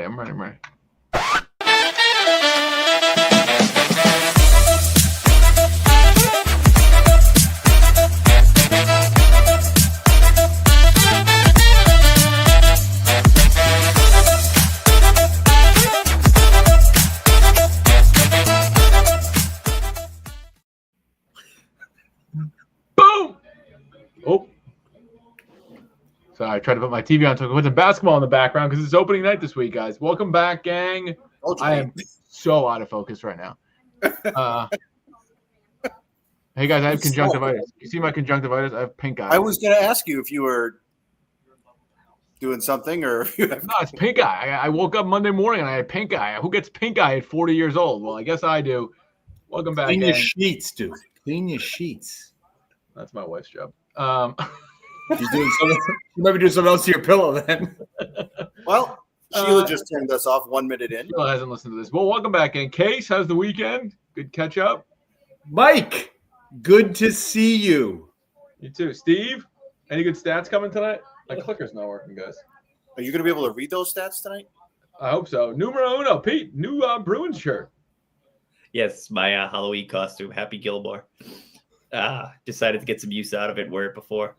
I'm ready. Boom! Oh. So I tried to put my TV on, so I could put some basketball in the background because it's opening night this week, guys. Welcome back, gang. I am so out of focus right now. Hey, guys, I have conjunctivitis. You see my conjunctivitis? I have pink eye. I was going to ask you if you were doing something or if you have... No, it's pink eye. I woke up Monday morning and I had pink eye. Who gets pink eye at 40 years old? Well, I guess I do. Welcome back, Clean your gang. sheets, dude. Clean your sheets. That's my wife's job. She's doing something. You might be doing something else to your pillow then. Well, Sheila just turned us off 1 minute in. Sheila hasn't listened to this. Well, welcome back, gang. Case, how's the weekend? Good catch up? Mike, good to see you. You too. Steve, any good stats coming tonight? My clicker's not working, guys. Are you going to be able to read those stats tonight? I hope so. Numero uno, Pete. New Bruins shirt. Yes, my Halloween costume. Happy Gilmore. Decided to get some use out of it. Wear it before.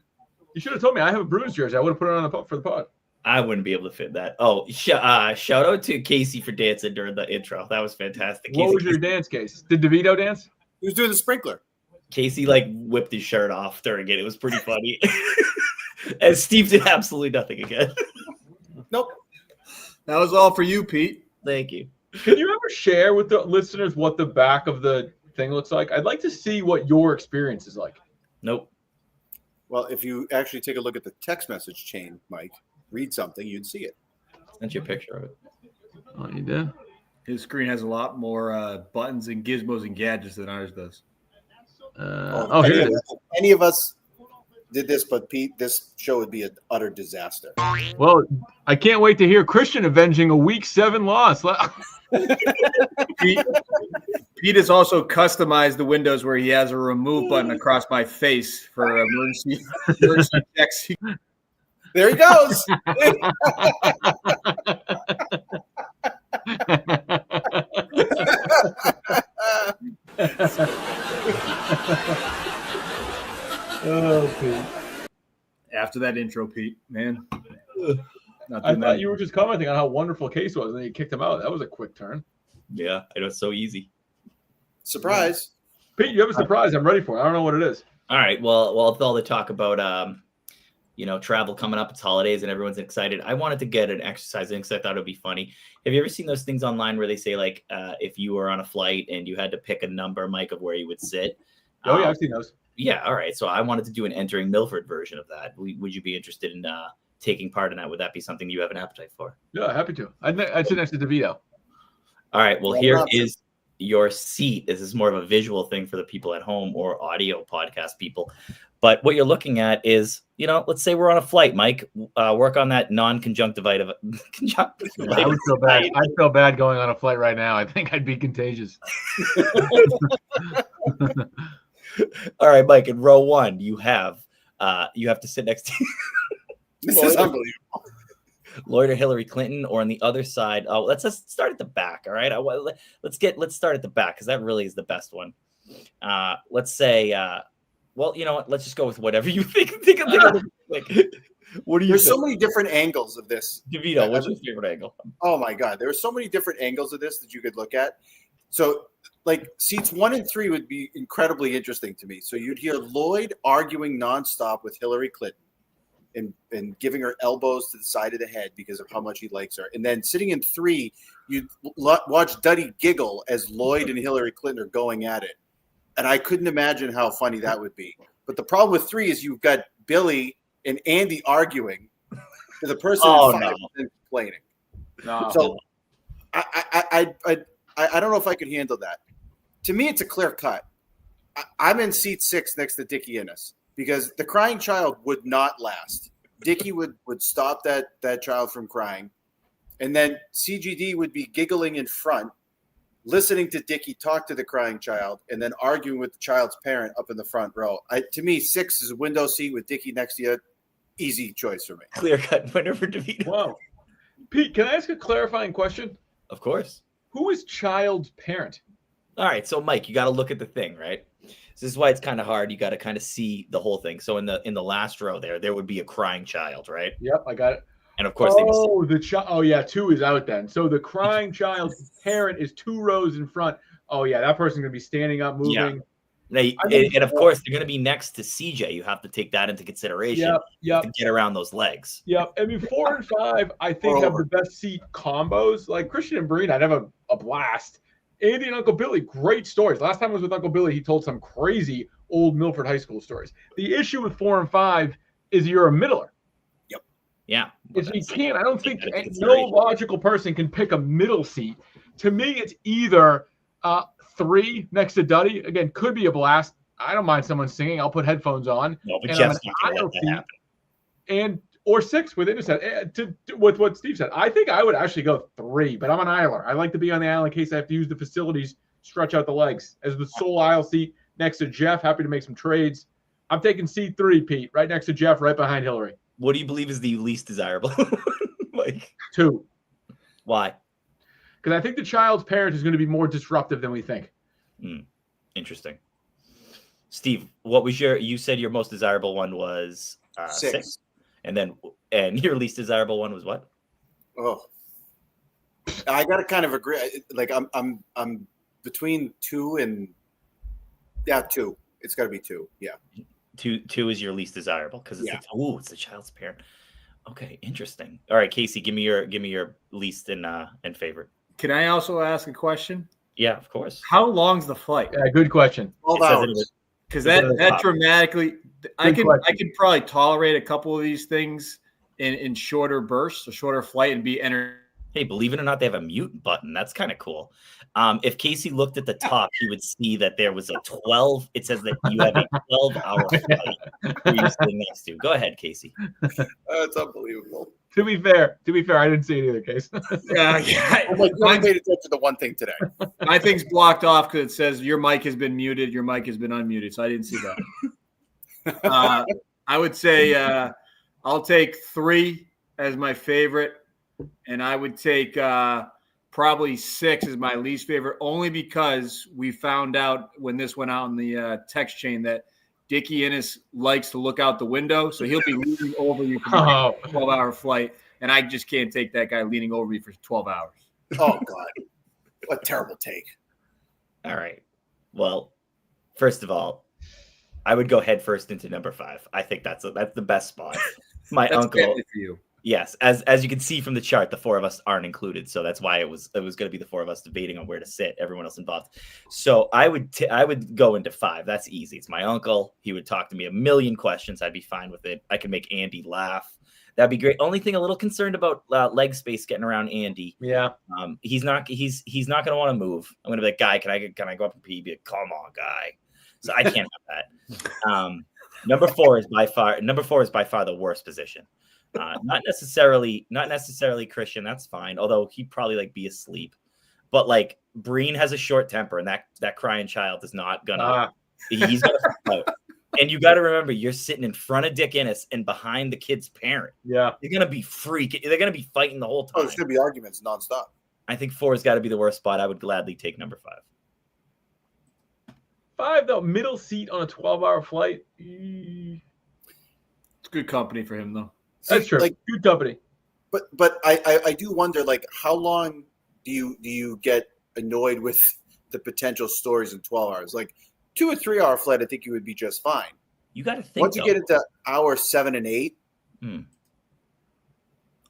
You should have told me. I have a Bruins jersey. I would have put it on for the pod. I wouldn't be able to fit that. Oh, shout out to Casey for dancing during the intro. That was fantastic. What was your dance, Case? Did DeVito dance? He was doing the sprinkler. Casey whipped his shirt off during it. It was pretty funny. And Steve did absolutely nothing again. Nope. That was all for you, Pete. Thank you. Can you ever share with the listeners what the back of the thing looks like? I'd like to see what your experience is like. Nope. Well, if you actually take a look at the text message chain, Mike, read something, you'd see it. Sent you a picture of it. Oh, you did? His screen has a lot more buttons and gizmos and gadgets than ours does. Here it is. Any of us did this, but Pete, this show would be an utter disaster. Well, I can't wait to hear Christian avenging a Week 7 loss. Pete has also customized the windows where he has a remove button across my face for emergency checks. There he goes. Oh, Pete. After that intro, Pete, man. I thought you were just commenting on how wonderful Case was, and then you kicked him out. That was a quick turn. Yeah, it was so easy. Surprise. Pete, you have a surprise. I'm ready for it. I don't know what it is. All right. Well, with all the talk about travel coming up, it's holidays and everyone's excited. I wanted to get an exercise in because I thought it would be funny. Have you ever seen those things online where they say if you were on a flight and you had to pick a number, Mike, of where you would sit? Oh yeah, I've seen those. Yeah. All right. So I wanted to do an Entering Milford version of that. Would you be interested in taking part in that? Would that be something you have an appetite for? Yeah, happy to. I'd sit next to DeVito. All right. Well, here is your seat. This is more of a visual thing for the people at home or audio podcast people. But what you're looking at is, let's say we're on a flight, Mike. Work on that non-conjunctivitis. I would feel bad. I'd feel bad going on a flight right now. I think I'd be contagious. All right, Mike. In row one, you have to sit next to. This is unbelievable. Lloyd or Hillary Clinton, or on the other side. Oh, let's start at the back. All right. Let's start at the back because that really is the best one. Let's say. Well, you know what? Let's just go with whatever you think. What do you? There's so many different angles of this. DeVito, what's your favorite angle? Oh my God, there are so many different angles of this that you could look at. So, seats 1 and 3 would be incredibly interesting to me. So you'd hear Lloyd arguing nonstop with Hillary Clinton, and giving her elbows to the side of the head because of how much he likes her. And then sitting in 3, you'd watch Duddy giggle as Lloyd and Hillary Clinton are going at it. And I couldn't imagine how funny that would be. But the problem with 3 is you've got Billy and Andy arguing to the person complaining. No. So I don't know if I could handle that. To me, it's a clear cut. I'm in seat 6 next to Dickie Innes because the crying child would not last. Dickie would stop that child from crying. And then CGD would be giggling in front, listening to Dickie talk to the crying child, and then arguing with the child's parent up in the front row. To me, 6 is a window seat with Dickie next to you. Easy choice for me. Clear cut winner for DeVito. Wow. Pete, can I ask a clarifying question? Of course. Who is child's parent? All right, so Mike, you got to look at the thing, right? This is why it's kind of hard. You got to kind of see the whole thing. So in the last row there would be a crying child, right? Yep, I got it. And of course, the child. Oh yeah, 2 is out then. So the crying child's parent is 2 rows in front. Oh yeah, that person's gonna be standing up, moving. And of course, they're gonna be next to CJ. You have to take that into consideration. Yep. To get around those legs. Yep. I mean, 4 and 5, I think, have the best seat combos. Like Christian and Breen, I'd have a blast. Andy and Uncle Billy, great stories. Last time I was with Uncle Billy, he told some crazy old Milford High School stories. The issue with 4 and 5 is you're a middler. Yep. Yeah. If you can't, I don't think no logical person can pick a middle seat. To me, it's either 3 next to Duddy. Again, could be a blast. I don't mind someone singing. I'll put headphones on. No, but Jeff's not going to let that happen. Or 6 with Interset. With what Steve said, I think I would actually go 3, but I'm an aisler. I like to be on the aisle in case I have to use the facilities, stretch out the legs. As the sole aisle seat next to Jeff, happy to make some trades. I'm taking C3, Pete, right next to Jeff, right behind Hillary. What do you believe is the least desirable? Like 2. Why? Because I think the child's parent is going to be more disruptive than we think. Interesting. Steve, what was you said your most desirable one was 6. And your least desirable one was what? Oh, I got to kind of agree. Like I'm between 2 and 2. It's got to be 2. Yeah. 2 is your least desirable because it's the child's parent. Okay, interesting. All right, Casey, give me your least and favorite. Can I also ask a question? Yeah, of course. How long's the flight? Yeah, good question. 12 hours. Because that dramatically, I can probably tolerate a couple of these things in shorter bursts, a shorter flight, and be entertained. Hey, believe it or not, they have a mute button. That's kind of cool. If Casey looked at the top, he would see that there was a 12. It says that you have a 12-hour flight who you're sitting next to. Go ahead, Casey. It's unbelievable. To be fair, I didn't see it either, Case. I'm like, I paid attention to one thing today. My thing's blocked off because it says your mic has been muted, your mic has been unmuted, so I didn't see that. I would say I'll take 3 as my favorite, and I would take probably 6 as my least favorite, only because we found out when this went out in the text chain that Dickie Innes likes to look out the window, so he'll be leaning over you for a 12-hour flight, and I just can't take that guy leaning over me for 12 hours. Oh, God. What a terrible take. All right. Well, first of all, I would go head first into number 5. I think that's the best spot. My uncle. For you. Yes, as you can see from the chart, the 4 of us aren't included, so that's why it was going to be the 4 of us debating on where to sit. Everyone else involved. So I would go into 5. That's easy. It's my uncle. He would talk to me a million questions. I'd be fine with it. I could make Andy laugh. That'd be great. Only thing a little concerned about leg space getting around Andy. Yeah. He's not going to want to move. I'm going to be like, guy, can I go up and pee? Be like, come on, guy. So I can't have that. Number 4 is by far the worst position. Not necessarily Christian. That's fine. Although he'd probably be asleep, but Breen has a short temper, and that crying child is not gonna. He's gonna float. And you got to remember, you're sitting in front of Dick Innes and behind the kid's parent. Yeah, you're gonna be freaking. They're gonna be fighting the whole time. Oh, there should be arguments nonstop. I think 4 has got to be the worst spot. I would gladly take number 5. 5 though, middle seat on a 12-hour flight. It's good company for him though. That's true. Good company. But I do wonder, how long do you get annoyed with the potential stories in 12 hours? 2 or 3 hour flight, I think you would be just fine. You got to think. Once you get into hour 7 and 8.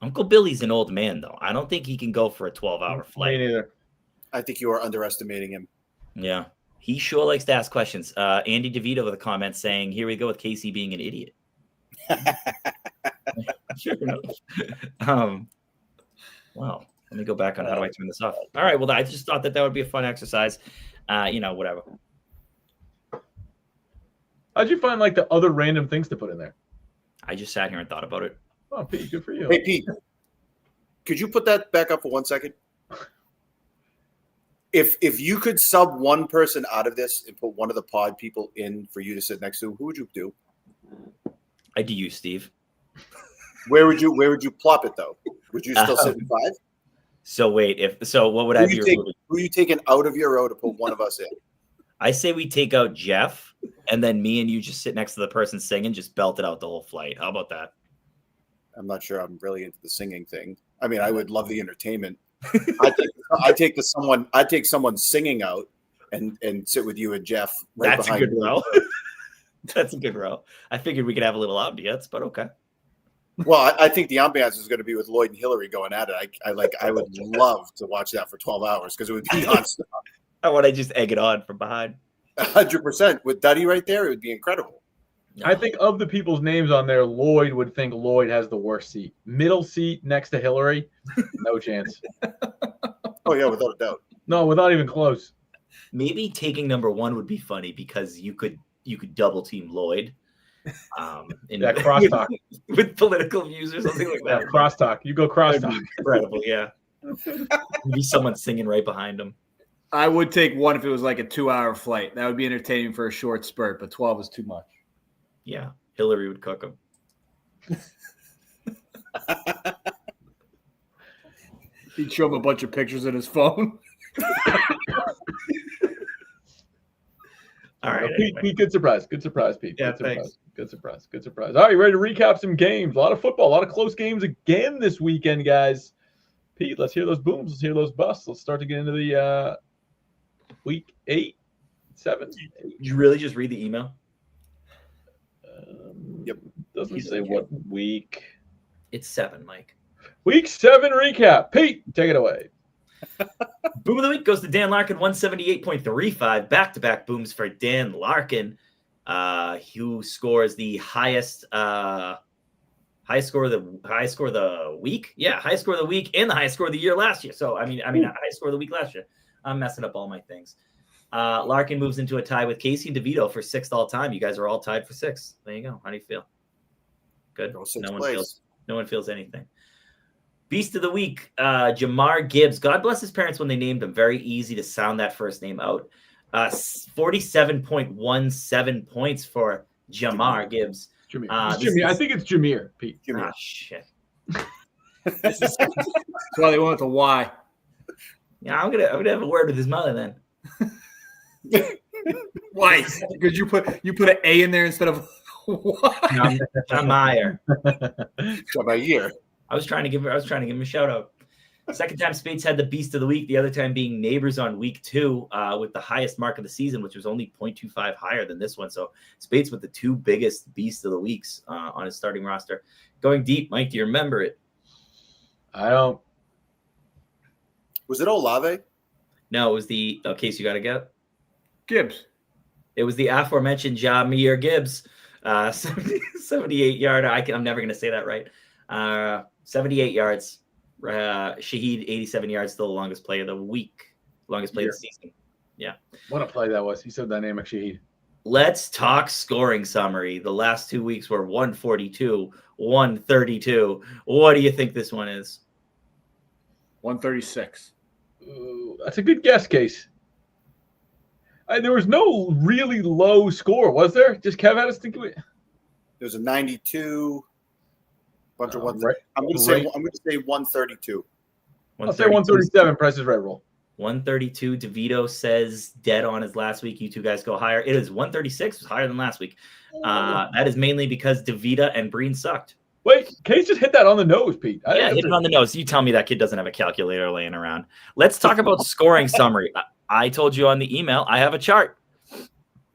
Uncle Billy's an old man, though. I don't think he can go for a 12-hour flight. Me neither. I think you are underestimating him. Yeah. He sure likes to ask questions. Andy DeVito with a comment saying, here we go with Casey being an idiot. Sure enough. Well, let me go back on how do I turn this off. All right. Well, I just thought that would be a fun exercise. Whatever. How'd you find the other random things to put in there? I just sat here and thought about it. Oh, Pete, good for you. Hey, Pete, could you put that back up for 1 second? If you could sub one person out of this and put one of the pod people in for you to sit next to, who would you do? I do you, Steve. Where would you plop it though? Would you still sit in 5? So wait, what would I be removing? Who are you taking out of your row to put one of us in? I say we take out Jeff, and then me and you just sit next to the person singing, just belt it out the whole flight. How about that? I'm not sure I'm really into the singing thing. I mean, I would love the entertainment. I take someone singing out and sit with you and Jeff right That's behind a good row. That's a good row. I figured we could have a little ambiance, but okay. Well, I think the ambiance is going to be with Lloyd and Hillary going at it. I would love to watch that for 12 hours because it would be nonstop. I want to just egg it on from behind. 100% with Duddy right there. It would be incredible. No. I think of the people's names on there, Lloyd would think Lloyd has the worst seat. Middle seat next to Hillary, no chance. Oh yeah, without a doubt. No, without even close. Maybe taking number 1 would be funny because you could double team Lloyd. Yeah, crosstalk. with political views or something like that. Yeah, crosstalk. You go crosstalk. Incredible, yeah. Maybe someone singing right behind him. I would take 1 if it was like a 2-hour flight. That would be entertaining for a short spurt, but 12 is too much. Yeah, Hillary would cook him. He'd show him a bunch of pictures in his phone. All right. Pete, good surprise. Good surprise, Pete. Yeah, good surprise. thanks. Good surprise. Good surprise. All right, you ready to recap some games? A lot of football, a lot of close games again this weekend, guys. Pete, let's hear those booms. Let's hear those busts. Let's start to get into the week 8, 7. 8. Did you really just read the email? Yep. Doesn't say what week. It's 7, Mike. Week 7 recap. Pete, take it away. Boom of the week goes to Dan Larkin, 178.35. Back-to-back booms for Dan Larkin, who scores the highest score of the week. Yeah, highest score of the week and the highest score of the year last year. So I mean, highest score of the week last year. I'm messing up all my things. Larkin moves into a tie with Casey and DeVito for 6th all time. You guys are all tied for 6th. There you go. How do you feel? Good. No one feels anything. Beast of the week, Jamar Gibbs. God bless his parents when they named him. Very easy to sound that first name out. 47.17 points for Jamar Gibbs. Jameer. I think it's Jameer, Pete. Jameer. Ah, shit. That's why they went with a Y. Yeah, I'm gonna have a word with his mother then. Why? Because you put an A in there instead of Y. Jamar. Jameer. I was trying to give him a shout out. Second time Spates had the beast of the week, the other time being Neighbors on week 2 with the highest mark of the season, which was only 0.25 higher than this one. So Spates with the 2 biggest beasts of the weeks on his starting roster. Going deep, Mike, do you remember it? I don't. Was it Olave? No, it was the case you got to get. Gibbs. It was the aforementioned Jameer Gibbs, 78 yarder. I'm never going to say that right. 78 yards. Shaheed, 87 yards, still the longest play of the week, longest play of the season. Yeah. What a play that was. He's so dynamic, Shaheed. Let's talk scoring summary. The last 2 weeks were 142, 132. What do you think this one is? 136. That's a good guess, Case. There was no really low score, was there? Just Kev had us think of it. There's a 92. Bunch of ones. Right. I'm going to say 132. I'll say 137. Price is right roll. 132. DeVito says dead on his last week. You two guys go higher. It is 136. It was higher than last week. That is mainly because DeVita and Breen sucked. Wait, Case just hit that on the nose, Pete. Yeah, hit it on the nose. You tell me that kid doesn't have a calculator laying around. Let's talk about scoring summary. I told you on the email, I have a chart.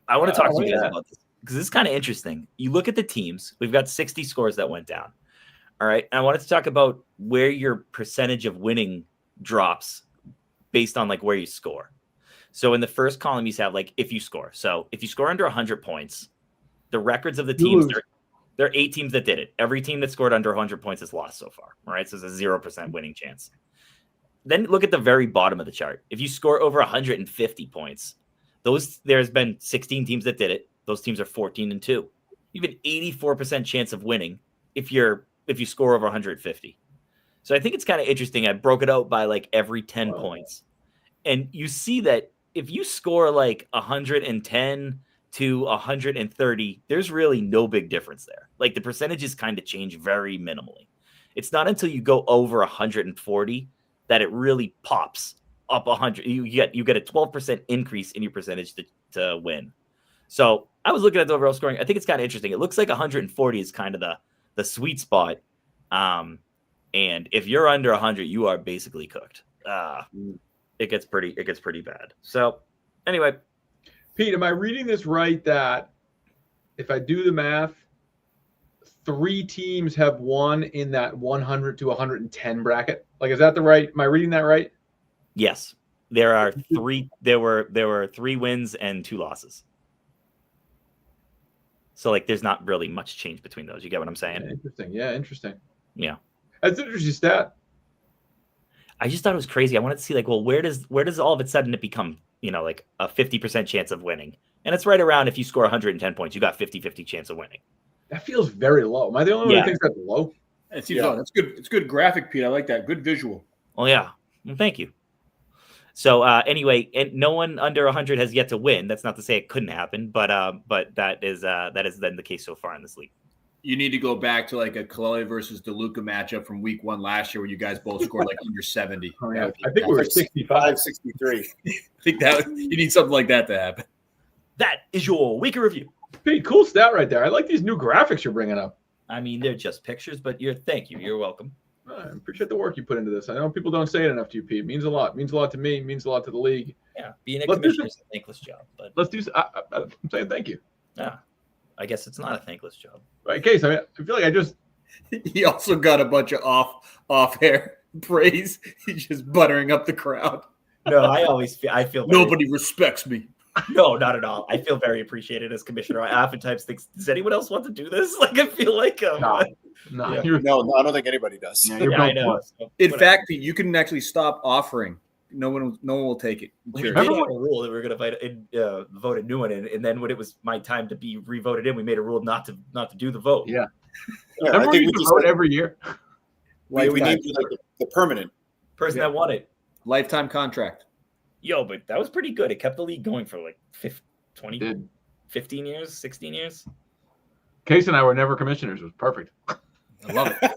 I want to talk to you guys about this because this is kind of interesting. You look at the teams. We've got 60 scores that went down. All right. And I wanted to talk about where your percentage of winning drops based on like where you score. So in the first column, you have like if you score. So if you score under 100 points, the records of the teams, there are 8 teams that did it. Every team that scored under 100 points has lost so far. All right. So it's a 0% winning chance. Then look at the very bottom of the chart. If you score over 150 points, there's been 16 teams that did it. Those teams are 14-2. You have an 84% chance of winning if you score over 150. So I think it's kind of interesting. I broke it out by like every 10 points. And you see that if you score like 110, to 130, there's really no big difference there. Like the percentages kind of change very minimally. It's not until you go over 140 that it really pops up 100. You get a 12% increase in your percentage to win. So I was looking at the overall scoring. I think it's kind of interesting. It looks like 140 is kind of the sweet spot. And if you're under 100, you are basically cooked. It gets pretty bad. So anyway, Pete, am I reading this right that if I do the math, 3 teams have won in that 100 to 110 bracket? Like, is that the right? Am I reading that right? Yes. There are 3. There were 3 wins and 2 losses. So like, there's not really much change between those. You get what I'm saying? Interesting. Yeah. That's an interesting stat. I just thought it was crazy. I wanted to see like, well, where does all of a sudden it become, like a 50% chance of winning? And it's right around, if you score 110 points, you got 50-50 chance of winning. That feels very low. Am I the only one who thinks that's low? It seems low. That's good. It's good graphic, Pete. I like that. Good visual. Oh yeah. Well, thank you. So anyway, and no one under 100 has yet to win. That's not to say it couldn't happen, but that is then the case so far in this league. You need to go back to like a Kaleli versus DeLuca matchup from week 1 last year where you guys both scored like under 70. Oh, yeah. I think we were 65, 63. I think that you need something like that to happen. That is your weekly review. Pete, cool stat right there. I like these new graphics you're bringing up. I mean, they're just pictures, but thank you. You're welcome. I appreciate the work you put into this. I know people don't say it enough to you, Pete. It means a lot. It means a lot to me. It means a lot to the league. Yeah, being a commissioner is a thankless job. But let's do. I'm saying thank you. Yeah, I guess it's not a thankless job. Right, Case. I mean, I feel like I just. He also got a bunch of off air praise. He's just buttering up the crowd. No, I feel nobody respects me. No, not at all. I feel very appreciated as commissioner. I oftentimes think, does anyone else want to do this? Like, I feel like no, I don't think anybody does. Yeah, I know. So, in fact, Pete, you can actually stop offering. No one will take it. We made a rule that we were going to vote a new one in, and then when it was my time to be re-voted in, we made a rule not to do the vote. Yeah. I think we just vote every year. We need the permanent person that won it. Lifetime contract. Yo, but that was pretty good. It kept the league going for like 15 years, 16 years. Case and I were never commissioners. It was perfect. I love it.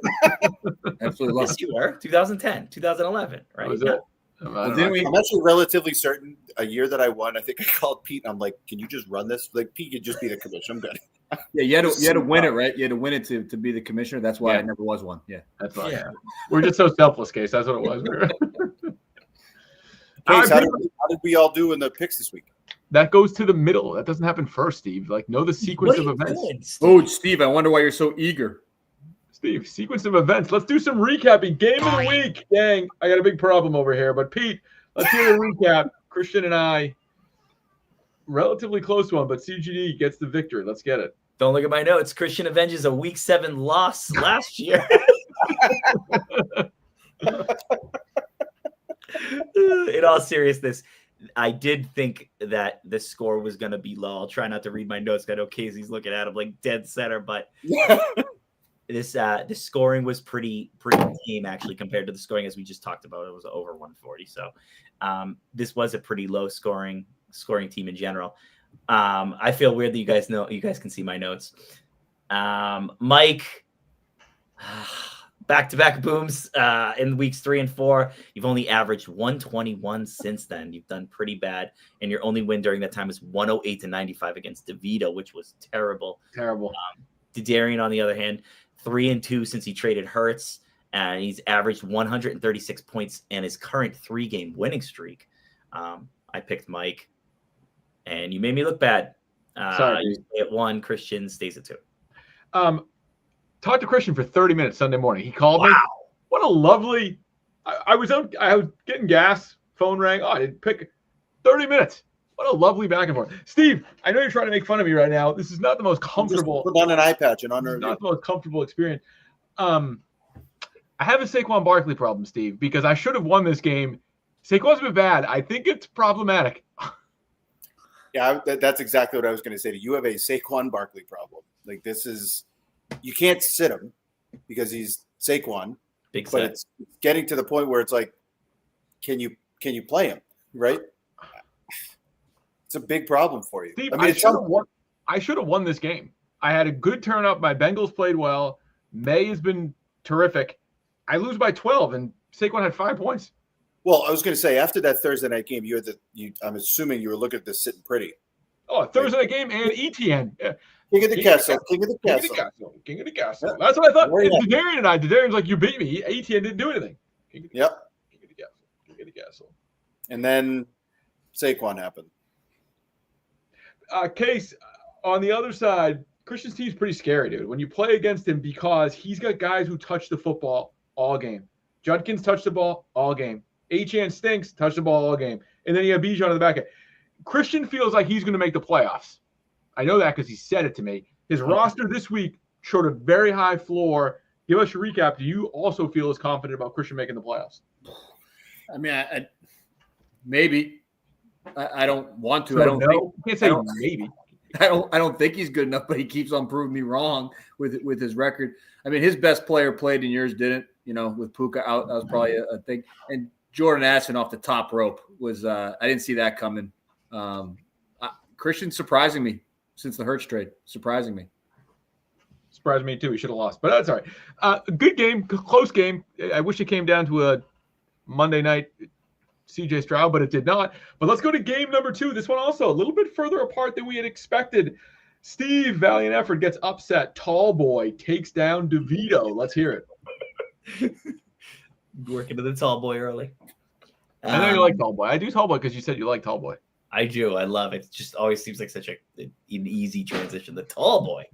Absolutely love it. Yes, you were. 2010, 2011, right? Was it? I'm actually relatively certain a year that I won, I think I called Pete and I'm like, can you just run this? Like, Pete could just be the commissioner. I'm good. Yeah, you had to win it, right? You had to win it to be the commissioner. That's why I never was one. Yeah. That's why. Yeah. We're just so selfless, Case. That's what it was. Case, how did we all do in the picks this week? That goes to the middle. That doesn't happen first, Steve. Like, know the sequence of events. Steve, I wonder why you're so eager. Steve, sequence of events. Let's do some recapping. Game of the week. Dang, I got a big problem over here. But Pete, let's hear the recap. Christian and I, relatively close one, but CGD gets the victory. Let's get it. Don't look at my notes. Christian avenges a week 7 loss last year. In all seriousness, I did think that the score was going to be low. I'll try not to read my notes. I know Casey's looking at him like dead center, but this scoring was pretty tame actually compared to the scoring as we just talked about. It was over 140. So this was a pretty low scoring team in general. I feel weird that you guys can see my notes. Mike, back-to-back booms in weeks 3 and 4. You've only averaged 121 since then. You've done pretty bad, and your only win during that time was 108-95 against DeVito, which was terrible. Terrible. Darian, on the other hand, 3 and 2 since he traded Hurts, and he's averaged 136 points in his current 3-game winning streak. I picked Mike, and you made me look bad. Sorry. You stay at 1. Christian stays at 2. Talked to Christian for 30 minutes Sunday morning. He called me. What a lovely. I was getting gas. Phone rang. Oh, I didn't pick 30 minutes. What a lovely back and forth. Steve, I know you're trying to make fun of me right now. This is not the most comfortable. Just put on an eye patch and honor. Not the most comfortable experience. I have a Saquon Barkley problem, Steve, because I should have won this game. Saquon's been bad. I think it's problematic. Yeah, that's exactly what I was going to say to you. You have a Saquon Barkley problem. Like, this is. You can't sit him because he's Saquon, but it's getting to the point where it's like, can you play him, right? It's a big problem for you. Steve, I mean, I should have won this game. I had a good turnout. My Bengals played well. May has been terrific. I lose by 12, and Saquon had 5 points. Well, I was going to say, after that Thursday night game, I'm assuming you were looking at this sitting pretty. Oh, Thursday night game and ETN. King of the castle. King of the castle. That's what I thought. Darian's like, you beat me. ETN didn't do anything. King of the castle. And then Saquon happened. Case, on the other side, Christian's team's pretty scary, dude. When you play against him, because he's got guys who touch the football all game. Judkins touched the ball all game. Achane stinks, touched the ball all game. And then you have Bijan on the back end. Christian feels like he's going to make the playoffs. I know that because he said it to me. His roster this week showed a very high floor. Give us your recap. Do you also feel as confident about Christian making the playoffs? I mean, maybe. I don't want to. So I don't think. You can't say maybe. I don't think he's good enough, but he keeps on proving me wrong with his record. I mean, his best player played and yours didn't. With Puka out, that was probably a thing. And Jordan Addison off the top rope was I didn't see that coming. Christian surprising me since the Hurts trade. Surprising me. Surprised me too. He should have lost, but that's all right. Good game, close game. I wish it came down to a Monday night CJ Stroud, but it did not. But let's go to game number 2. This one also a little bit further apart than we had expected. Steve, valiant effort, gets upset. Tall boy takes down DeVito. Let's hear it. Working to the tall boy early. I know you like tall boy. I do tall boy because you said you like tall boy. I do. I love it. It just always seems like such an easy transition. The tall boy.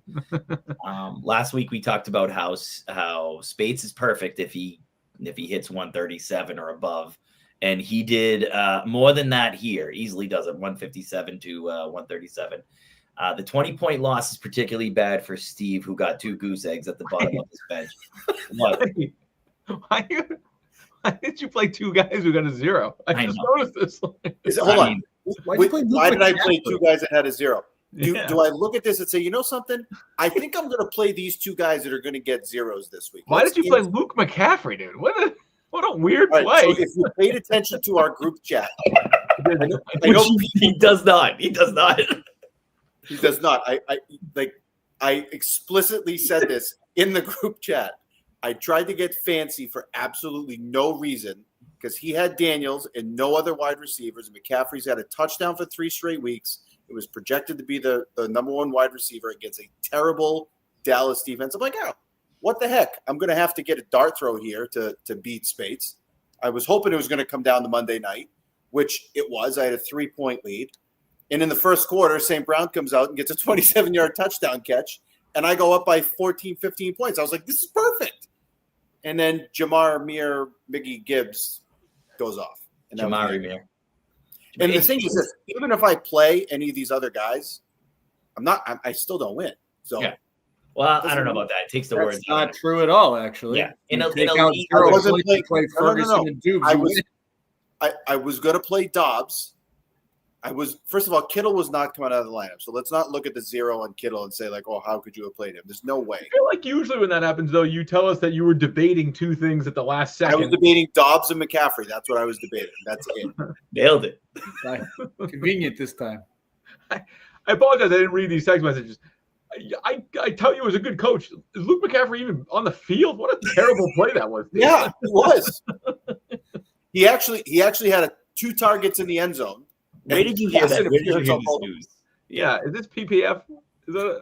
Last week we talked about how Spates is perfect if he hits 137 or above, and he did more than that here. Easily does it, 157 to 137. The 20-point loss is particularly bad for Steve, who got 2 goose eggs at the bottom of his bench. What? Why did you play 2 guys who got a 0? I just noticed this. Hold on. Why did I play 2 guys that had a 0? Do I look at this and say, you know something? I think I'm going to play these 2 guys that are going to get 0s this week. Why did you play Luke McCaffrey, dude? What a weird play. So if you paid attention to our group chat, he does not. He does not. He does not. I explicitly said this in the group chat. I tried to get fancy for absolutely no reason because he had Daniels and no other wide receivers. McCaffrey's had a touchdown for 3 straight weeks. It was projected to be the number 1 wide receiver against a terrible Dallas defense. I'm like, oh, what the heck? I'm going to have to get a dart throw here to beat Spates. I was hoping it was going to come down to Monday night, which it was. I had a 3-point lead. And in the first quarter, St. Brown comes out and gets a 27-yard touchdown catch, and I go up by 14, 15 points. I was like, this is perfect. And then Jamar Miggy Gibbs goes off. And the thing is this, even if I play any of these other guys, I still don't win. So yeah. Well, I don't know about that. It takes the words. That's not true at all, actually. Yeah. I was going to play Dobbs. First of all, Kittle was not coming out of the lineup. So let's not look at the 0 on Kittle and say, like, oh, how could you have played him? There's no way. I feel like usually when that happens, though, you tell us that you were debating 2 things at the last second. I was debating Dobbs and McCaffrey. That's what I was debating. That's it. Nailed it. Convenient this time. I apologize. I didn't read these text messages. I tell you, as a good coach, is Luke McCaffrey even on the field? What a terrible play that was. Dude. Yeah, it was. He actually had 2 targets in the end zone. Where did you hear that? Where did you hear this news? Yeah, is this PPF? Is that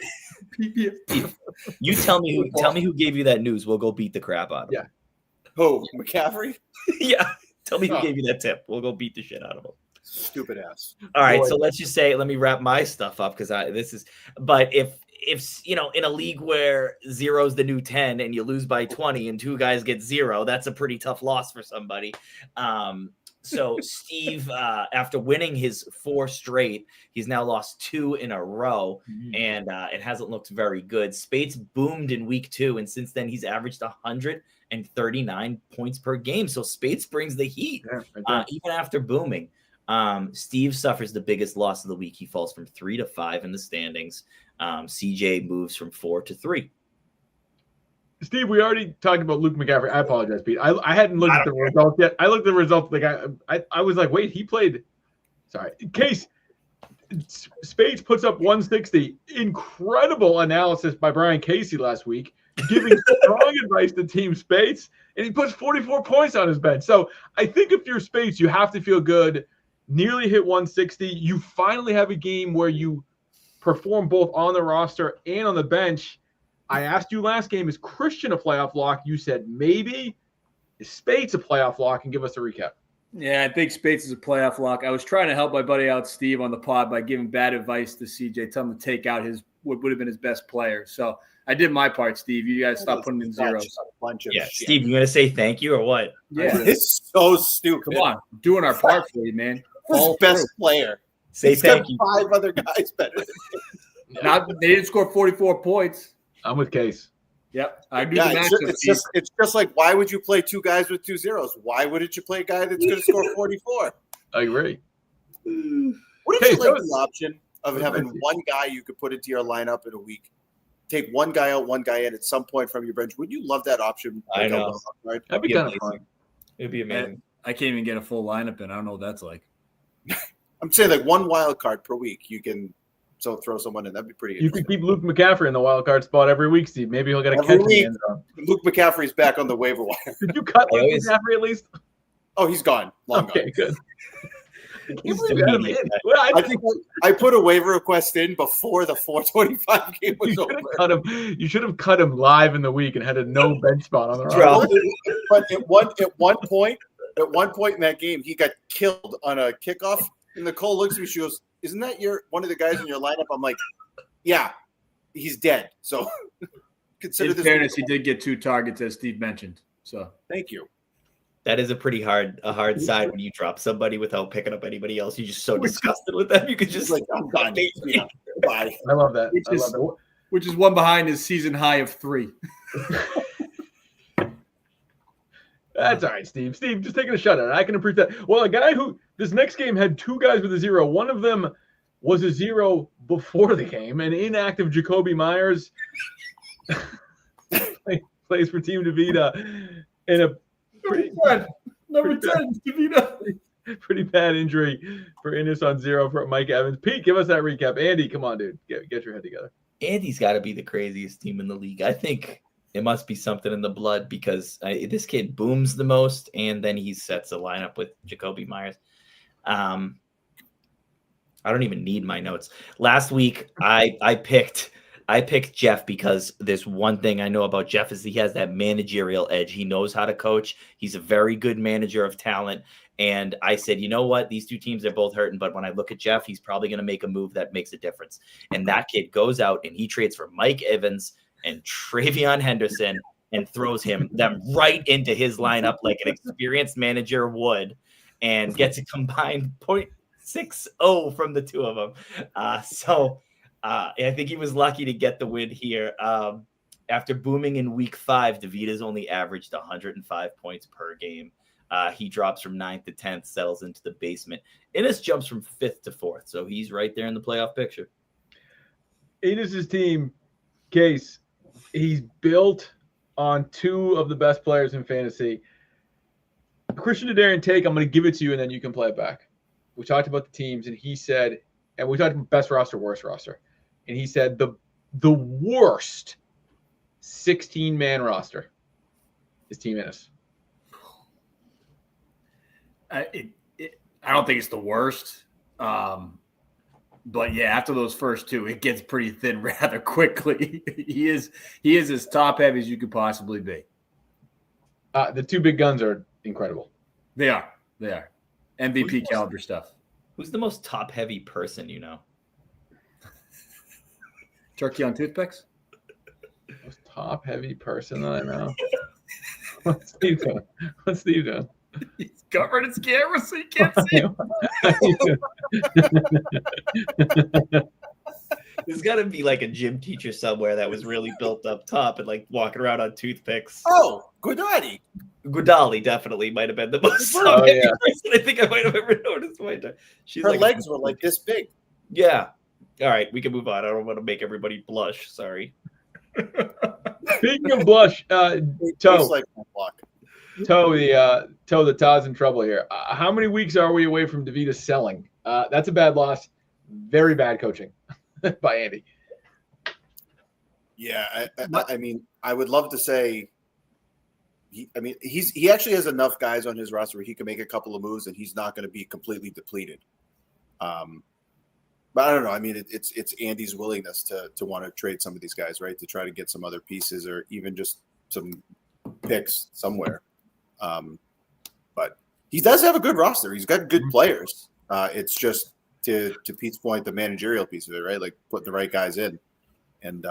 PPF? You tell me who gave you that news. We'll go beat the crap out of him. Yeah. Who? McCaffrey? Yeah. Tell me who gave you that tip. We'll go beat the shit out of him. Stupid ass. All right, so let's just say, let me wrap my stuff up but if in a league where 0's the new 10 and you lose by 20 and 2 guys get 0, that's a pretty tough loss for somebody. So Steve, after winning his 4 straight, he's now lost 2 in a row, and it hasn't looked very good. Spates boomed in week 2, and since then he's averaged 139 points per game. So Spates brings the heat, even after booming. Steve suffers the biggest loss of the week. He falls from 3 to 5 in the standings. CJ moves from 4 to 3. Steve, we already talked about Luke McCaffrey. I apologize, Pete. I hadn't looked at the results yet. I looked at the results. I was like, wait, he played. Sorry. Case, Spades puts up 160. Incredible analysis by Brian Casey last week, giving strong advice to Team Spades, and he puts 44 points on his bench. So I think if you're Spades, you have to feel good. Nearly hit 160. You finally have a game where you perform both on the roster and on the bench. I asked you last game, is Christian a playoff lock? You said maybe. Is Spades a playoff lock? And give us a recap. Yeah, I think Spades is a playoff lock. I was trying to help my buddy out, Steve, on the pod by giving bad advice to CJ, tell him to take out his what would have been his best player. So I did my part, Steve. You guys stop putting in zeros. Yeah, Steve, you gonna say thank you or what? Yeah, it's so stupid. Come on, doing our part for you, man. All best player. Say He's thank got you. 5 other guys better than him. Not they didn't score 44 points. I'm with Case. Yep, I do. Yeah, the it's just like, why would you play 2 guys with 2 zeros? Why wouldn't you play a guy that's going to score 44? I agree. What if you like the option of having one guy you could put into your lineup in a week? Take one guy out, one guy in at some point from your bench. Would you love that option? I know. Right? That'd be kind of fun. It'd be amazing. I can't even get a full lineup in. I don't know what that's like. I'm saying like one wild card per week. You can throw someone in. That'd be pretty You interesting. can keep Luke McCaffrey in the wild card spot every week, Steve. Maybe he'll get a catch in the end zone. Luke McCaffrey's back on the waiver wire. Did you cut Luke McCaffrey at least? Oh, he's gone. Long Okay, gone. good. I think I put a waiver request in before the 425 game was over. You should have cut him live in the week and had a no bench spot on the roster. But at one point in that game, he got killed on a kickoff. And Nicole looks at me, she goes, "Isn't that one of the guys in your lineup?" I'm like, "Yeah, he's dead." So consider in this. fairness, he did get 2 targets, as Steve mentioned. So thank you. That is a pretty hard side when you drop somebody without picking up anybody else. You're just so disgusted with them. You could just like, I'm done. Yeah, bye. I love that. Which is one behind his season high of 3. That's all right, Steve. Steve, just taking a shot at it. I can appreciate that. Well, a guy who this next game had 2 guys with a 0. One of them was a 0 before the game. An inactive Jacoby Myers plays for Team DeVita in a Number 10, DeVita. Pretty bad injury for Innis on 0 for Mike Evans. Pete, give us that recap. Andy, come on, dude. Get your head together. Andy's got to be the craziest team in the league. I think it must be something in the blood because this kid booms the most, and then he sets a lineup with Jacoby Myers. I don't even need my notes. Last week, I picked Jeff because there's one thing I know about Jeff is he has that managerial edge. He knows how to coach. He's a very good manager of talent. And I said, you know what? These 2 teams are both hurting. But when I look at Jeff, he's probably going to make a move that makes a difference. And that kid goes out and he trades for Mike Evans and Travion Henderson and throws them right into his lineup like an experienced manager would and gets a combined 0.60 from the 2 of them. I think he was lucky to get the win here. After booming in week 5, DeVita's only averaged 105 points per game. He drops from 9th to 10th, settles into the basement. Innis jumps from 5th to 4th, so he's right there in the playoff picture. Innis's team, Case, he's built on 2 of the best players in fantasy. Christian Adarian take, I'm going to give it to you, and then you can play it back. We talked about the teams, and he said, and we talked about best roster, worst roster. And he said the worst 16-man roster is Team Innis. I don't think it's the worst. But yeah, after those first 2, it gets pretty thin rather quickly. He is as top heavy as you could possibly be. The 2 big guns are incredible. They are. MVP caliber stuff. Who's the most top heavy person you know? Turkey on toothpicks? Most top heavy person that I know. What's Steve doing? He's covered his camera so you can't see him. There's got to be like a gym teacher somewhere that was really built up top and like walking around on toothpicks. Oh, Guadagni. Gudali definitely might have been the most person I think I might have ever noticed. Her legs were like this big. Yeah. All right, we can move on. I don't want to make everybody blush. Sorry. Speaking of blush, Toe, the Todd's in trouble here. How many weeks are we away from DeVita selling? That's a bad loss. Very bad coaching by Andy. Yeah, I mean, I would love to say. He actually has enough guys on his roster where he can make a couple of moves, and he's not going to be completely depleted. But I don't know. I mean, it's Andy's willingness to want to trade some of these guys, right? To try to get some other pieces or even just some picks somewhere. But he does have a good roster. He's got good players. It's just to Pete's point, the managerial piece of it, right? Like putting the right guys in and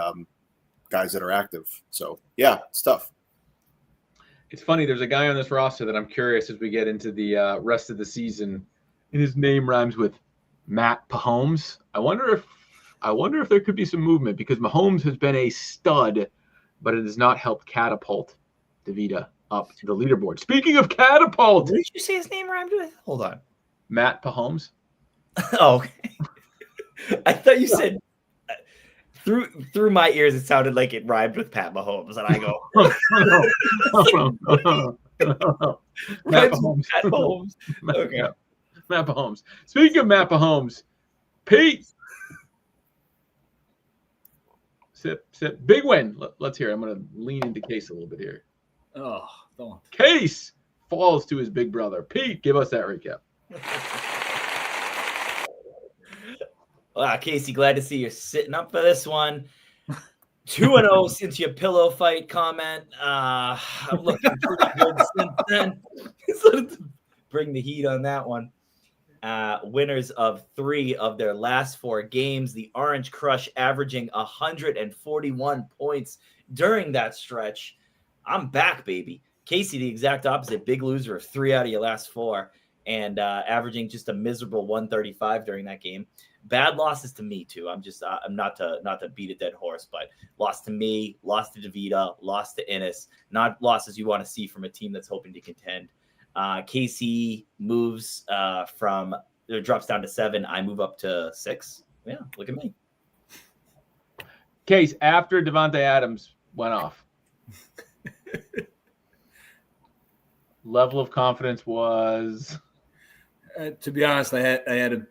guys that are active. So yeah, it's tough. It's funny. There's a guy on this roster that I'm curious as we get into the rest of the season, and his name rhymes with Matt Mahomes. I wonder if there could be some movement because Mahomes has been a stud, but it has not helped catapult DeVita up the leaderboard. Speaking of catapult, What did you say his name rhymed with? Hold on. Matt Mahomes. Oh, okay. I thought you said through my ears it sounded like it rhymed with Pat Mahomes, and I go, No. Matt Mahomes. Pat Mahomes. Okay. Matt Mahomes. Speaking of Matt Mahomes, Pete. Sip. Big win. Let's hear it. I'm going to lean into Case a little bit here. Oh, don't. Case falls to his big brother. Pete, give us that recap. Wow, Casey, glad to see you're sitting up for this one. 2-0 since your pillow fight comment. I'm looking pretty good since then. So bring the heat on that one. Winners of 3 of their last 4 games. The Orange Crush averaging 141 points during that stretch. I'm back, baby. Casey, the exact opposite. Big loser of 3 out of your last 4 and averaging just a miserable 135 during that game. Bad losses to me, too. I'm not to beat a dead horse, but lost to me, lost to DeVita, lost to Ennis. Not losses you want to see from a team that's hoping to contend. KC moves drops down to 7. I move up to 6. Yeah, look at me. Case, after Devontae Adams went off, level of confidence was. To be honest, I had a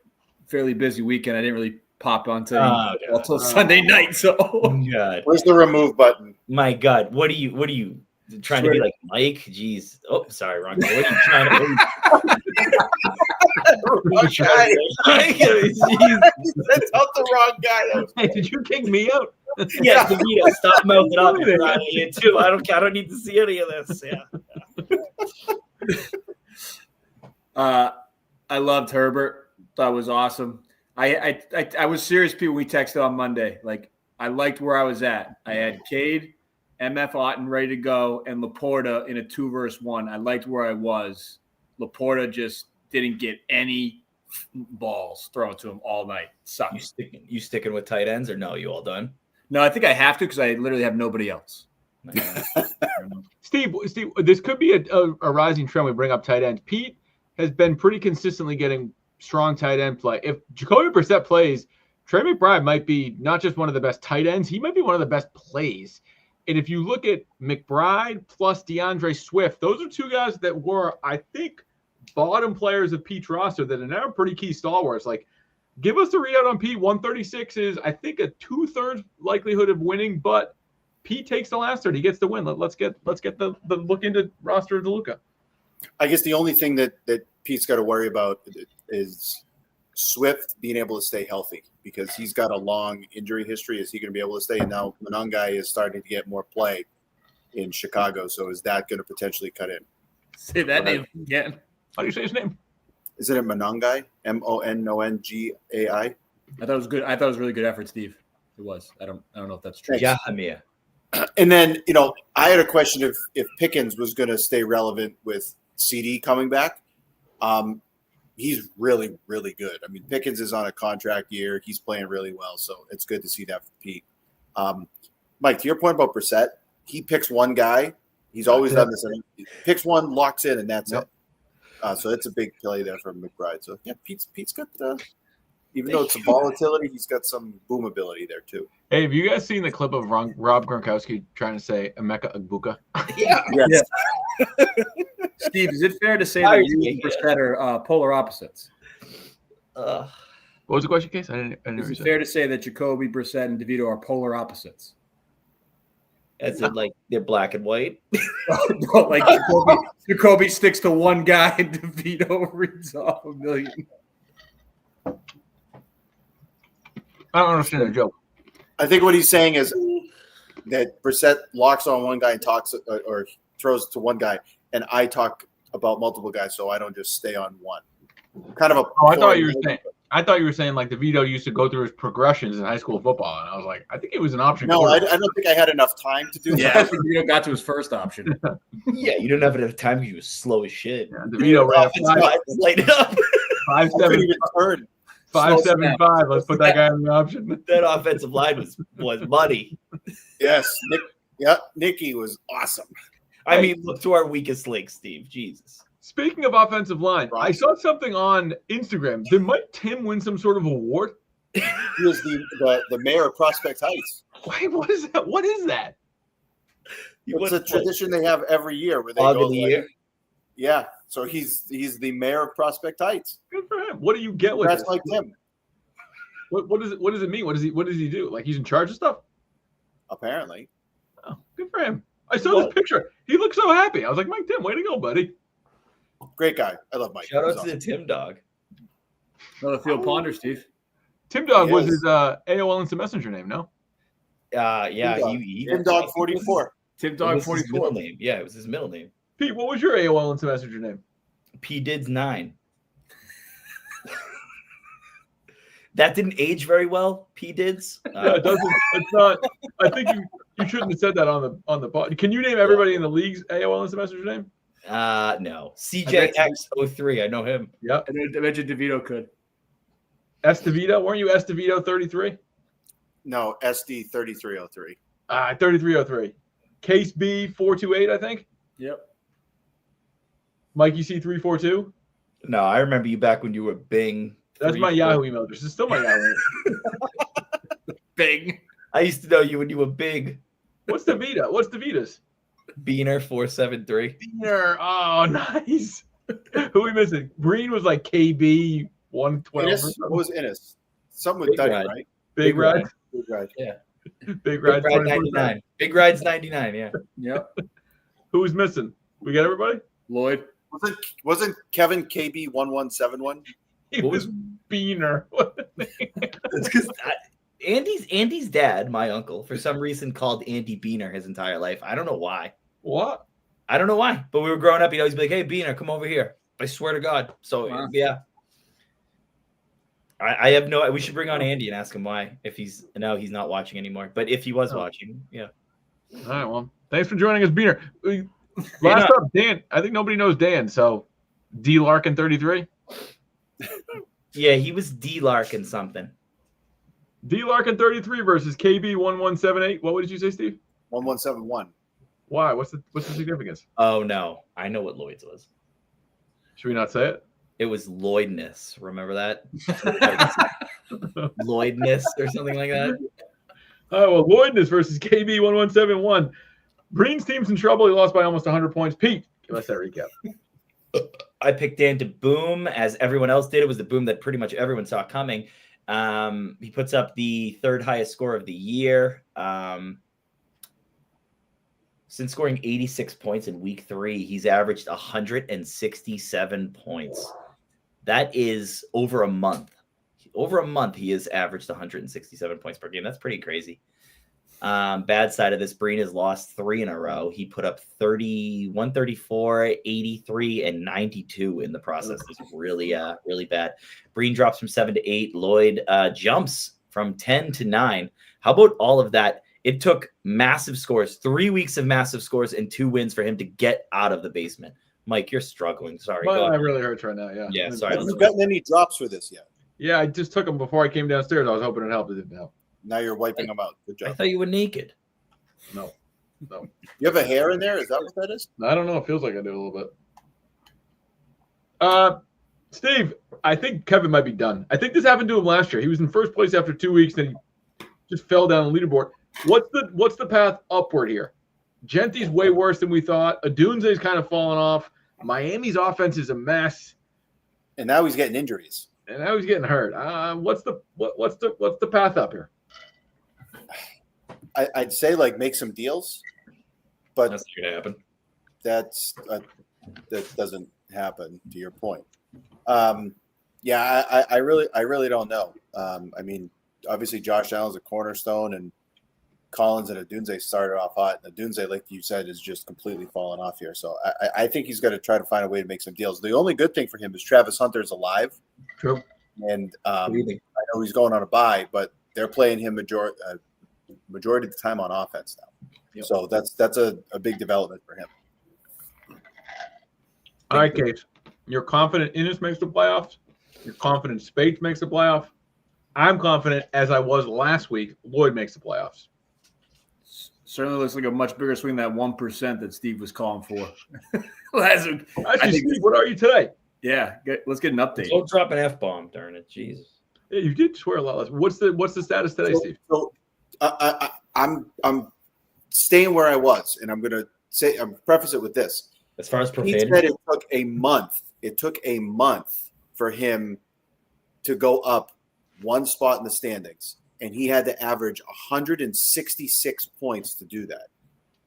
fairly busy weekend. I didn't really pop onto until Sunday night. So, God. Where's the remove button? My God, what are you trying to be like Mike? Jeez. Oh, sorry, wrong guy. What are you trying to? Wrong guy. That's out the wrong guy. Hey, did you kick me out? Yes, DeVito, stop mouthing up. Here too. I don't need to see any of this. Yeah. I loved Herbert. That was awesome. I was serious, people. We texted on Monday. Like, I liked where I was at. I had Cade, MF Otten ready to go, and Laporta in a 2-versus-1. I liked where I was. Laporta just didn't get any balls thrown to him all night. Sucked. You sticking with tight ends or no? You all done? No, I think I have to because I literally have nobody else. Steve, this could be a rising trend. We bring up tight ends. Pete has been pretty consistently getting strong tight end play. If Jacoby Brissett plays, Trey McBride might be not just one of the best tight ends, he might be one of the best plays. And if you look at McBride plus DeAndre Swift, those are 2 guys that were, I think, bottom players of Pete's roster that are now pretty key stalwarts. Like, give us a readout on Pete. 136 is, I think, a 2/3 likelihood of winning, but Pete takes the last third. He gets the win. Let's get the look into roster of DeLuca. I guess the only thing that Pete's got to worry about is Swift being able to stay healthy because he's got a long injury history. Is he going to be able to stay? And now Monangai is starting to get more play in Chicago. So is that going to potentially cut in? Say that name again. How do you say his name? Isn't it Monangai? Monongai? I thought it was good. I thought it was really good effort, Steve. It was. I don't know if that's true. Yeah, Amir. And then, I had a question if Pickens was going to stay relevant with CD coming back. He's really, really good. I mean, Pickens is on a contract year. He's playing really well, so it's good to see that for Pete. Mike, to your point about Brissett, he picks one guy. He's always done this. He picks one, locks in, and that's it. So it's a big play there from McBride. So, yeah, Pete's got even though it's a volatility, he's got some boom ability there, too. Hey, have you guys seen the clip of Rob Gronkowski trying to say Emeka Egbuka? Yeah. Yes. Steve, is it fair to say that you and Brissett are polar opposites? What was the question, Case? I didn't Is hear it you say. fair to say that Jacoby Brissett and DeVito are polar opposites? As in, like, they're black and white. Bro, like Jacoby sticks to one guy and DeVito reads off a million. I don't understand the joke. I think what he's saying is that Brissett locks on one guy and talks or throws to one guy, and I talk about multiple guys, so I don't just stay on one. Kind of a. Oh, I thought you were saying like DeVito used to go through his progressions in high school football, and I was like, I think it was an option. No, I don't think I had enough time to do that. Yeah, I think DeVito got to his first option. Yeah, you didn't have enough time because you were slow as shit. Yeah, DeVito ran Light it up. 5'7", Let's put that guy in the option. That offensive line was muddy. Yes, Nicky was awesome. I mean, look to our weakest link, Steve. Jesus. Speaking of offensive line, I saw something on Instagram. Did Mike Tim win some sort of award? He was the mayor of Prospect Heights. Wait, what is that? What is that? It's a tradition they have every year where they Dog go of the like, year. Yeah, so he's the mayor of Prospect Heights. Good for him. What do you get with That's this? like him. What does it mean? What does he do? Like he's in charge of stuff? Apparently. Oh, good for him. I saw this picture. He looked so happy. I was like, Mike Tim, way to go, buddy. Great guy. I love Mike. Shout out to the Tim Dog. Another field ponder, Steve. Tim Dog was Yes. his AOL Instant Messenger name, no? Yeah, Tim Dog 44. Tim Dog His 44. middle name. Yeah, it was his middle name. Pete, what was your AOL Instant Messenger name? P Dids 9. That didn't age very well. P Dids. No, it doesn't. It's not. I think you shouldn't have said that on the pod. Can you name everybody in the league's AOL Instant Messenger name? No. CJX03. I know him. Yep. I mentioned DeVito could. S DeVito, weren't you S DeVito 33? No, SD 3303. 3303. Case B 428, I think. Yep. Mikey C 342. No, I remember you back when you were Bing. That's my Yahoo email address. It's still my Yahoo. Bing. I used to know you when you were Big. What's DeVito? What's DeVito's? Beaner 473. Beaner. Oh, nice. Who we missing? Green was like KB 112. Innis? What was Innis? Something with Big Duddy, Ride. right? Big Ride. Big Ride. Yeah. Big Ride. Big Ride 99. Big Ride's 99, yeah. Yep. Who's missing? We got everybody? Lloyd. Wasn't Kevin KB 1171? He What was was- Beaner. It's because Andy's dad, my uncle, for some reason called Andy Beaner his entire life. I don't know why. What? I don't know why. But we were growing up, he'd always be like, "Hey, Beaner, come over here." I swear to God. So Wow. yeah. I have no. We should bring on Andy and ask him why. If he's not watching anymore. But if he was watching, yeah. All right, well, thanks for joining us, Beaner. Last up, Dan. I think nobody knows Dan, so D Larkin 33. Yeah, he was D Larkin something. D Larkin 33 versus KB 1178. What did you say, Steve? 1171. Why? What's the significance? Oh no, I know what Lloyd's was. Should we not say it? It was Lloydness. Remember that? Lloydness or something like that. Oh, well, Lloydness versus KB 1171. Green's team's in trouble. He lost by almost 100 points. Pete, give us that recap. I picked Dan to boom, as everyone else did. It was the boom that pretty much everyone saw coming. He puts up the third highest score of the year. Since scoring 86 points in week 3, he's averaged 167 points. That is over a month. Over a month, he has averaged 167 points per game. That's pretty crazy. Bad side of this, Breen has lost 3 in a row. He put up 30, 134, 83, and 92 in the process. It's really, really bad. Breen drops from 7 to 8. Lloyd jumps from 10 to 9. How about all of that? It took massive scores, 3 weeks of massive scores, and 2 wins for him to get out of the basement. Mike, you're struggling. Sorry. My eye really hurts right now. Yeah. Yeah, sorry. Have you gotten any drops for this yet? Yeah, I just took them before I came downstairs. I was hoping it helped. It didn't help. Now you're wiping them out. Good I job. thought you were naked. No. You have a hair in there? Is that what that is? I don't know. It feels like I do a little bit. Steve, I think Kevin might be done. I think this happened to him last year. He was in first place after 2 weeks, then he just fell down the leaderboard. What's the path upward here? Genti's way worse than we thought. Adunze's kind of fallen off. Miami's offense is a mess. And now he's getting injuries. and now he's getting hurt. What's the path up here? I'd say like make some deals, but That's not gonna happen. That doesn't happen. To your point, yeah, I really don't know. I mean, obviously Josh Allen's a cornerstone, and Collins and Adunze started off hot. And Adunze, like you said, is just completely fallen off here. So I think he's going to try to find a way to make some deals. The only good thing for him is Travis Hunter's alive. True. And I know he's going on a bye, but they're playing him majority of the time on offense now. Yep. So that's a big development for him. All right, Case. You're confident Innis makes the playoffs. You're confident Spates makes the playoff. I'm confident, as I was last week, Lloyd makes the playoffs. Certainly looks like a much bigger swing than that 1% that Steve was calling for. Actually, Steve, what are you today? Yeah, let's get an update. Don't drop an F-bomb, darn it. Jesus. Yeah, you did swear a lot less. What's the status today, Steve? So I'm staying where I was, and I'm preface it with this. As far as He profanity, said it took a month. It took a month for him to go up one spot in the standings, and he had to average 166 points to do that.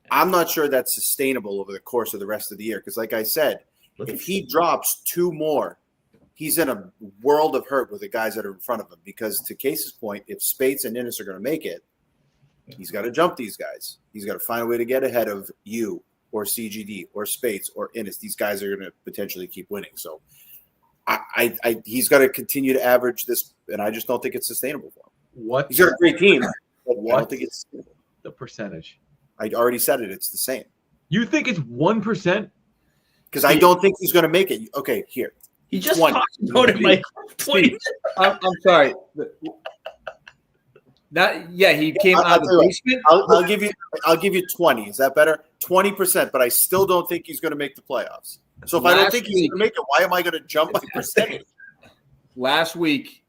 I'm not sure that's sustainable over the course of the rest of the year because, like I said, if he drops 2 more, he's in a world of hurt with the guys that are in front of him because, to Case's point, if Spates and Innis are going to make it, he's got to jump these guys. He's got to find a way to get ahead of you or CGD or Spates or Innis. These guys are going to potentially keep winning. So he's got to continue to average this, and I just don't think it's sustainable for him. He's got a great team, but I don't think it's sustainable. The percentage? I already said it. It's the same. You think it's 1%? Because I don't think he's going to make it. Okay, here. he just 20. talked about it like 20. I'm sorry. He came out of the basement. I'll give you 20. Is that better? 20%, but I still don't think he's going to make the playoffs. So if I don't think he's going to make it, why am I going to jump my percentage? Last week,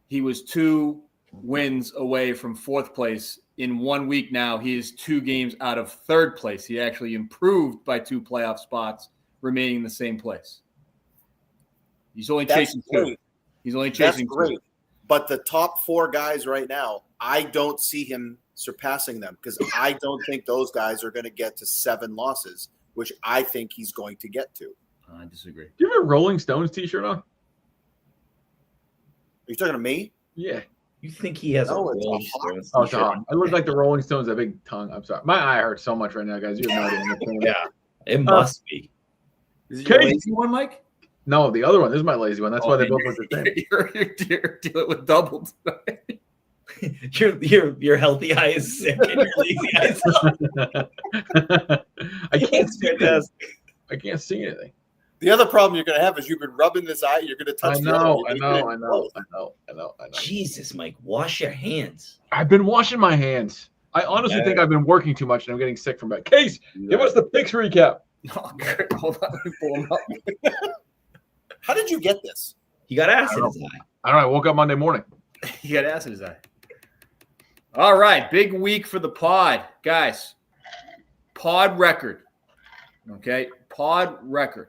he was 2 wins away from 4th place. In 1 week now, he is 2 games out of 3rd place. He actually improved by 2 playoff spots, remaining in the same place. He's only chasing 2. He's only chasing 2. But the top 4 guys right now, I don't see him surpassing them because I don't think those guys are going to get to 7 losses, which I think he's going to get to. I disagree. Do you have a Rolling Stones t-shirt on? Are you talking to me? Yeah. You think he has a Rolling Stones Oh, Tom. I look like the Rolling Stones, a big tongue. I'm sorry. My eye hurts so much right now, guys. You have no idea. Yeah, it must be. Is it your lazy one, Mike? No, the other one. This is my lazy one. That's why they both look the same. You're dealing with double tonight. Your healthy eye is sick and your lazy eye is I can't see anything. I can't see anything. The other problem you're going to have is you've been rubbing this eye. You're going to touch I know. Jesus, Mike, wash your hands. I've been washing my hands. I honestly think I've been working too much and I'm getting sick from it. Case, give us the picks recap. Oh, hold on. Let me pull them up. How did you get this? He got acid in his eye. I don't know. I woke up Monday morning. He got acid in his eye. All right. Big week for the pod. Guys, pod record. Okay. Pod record.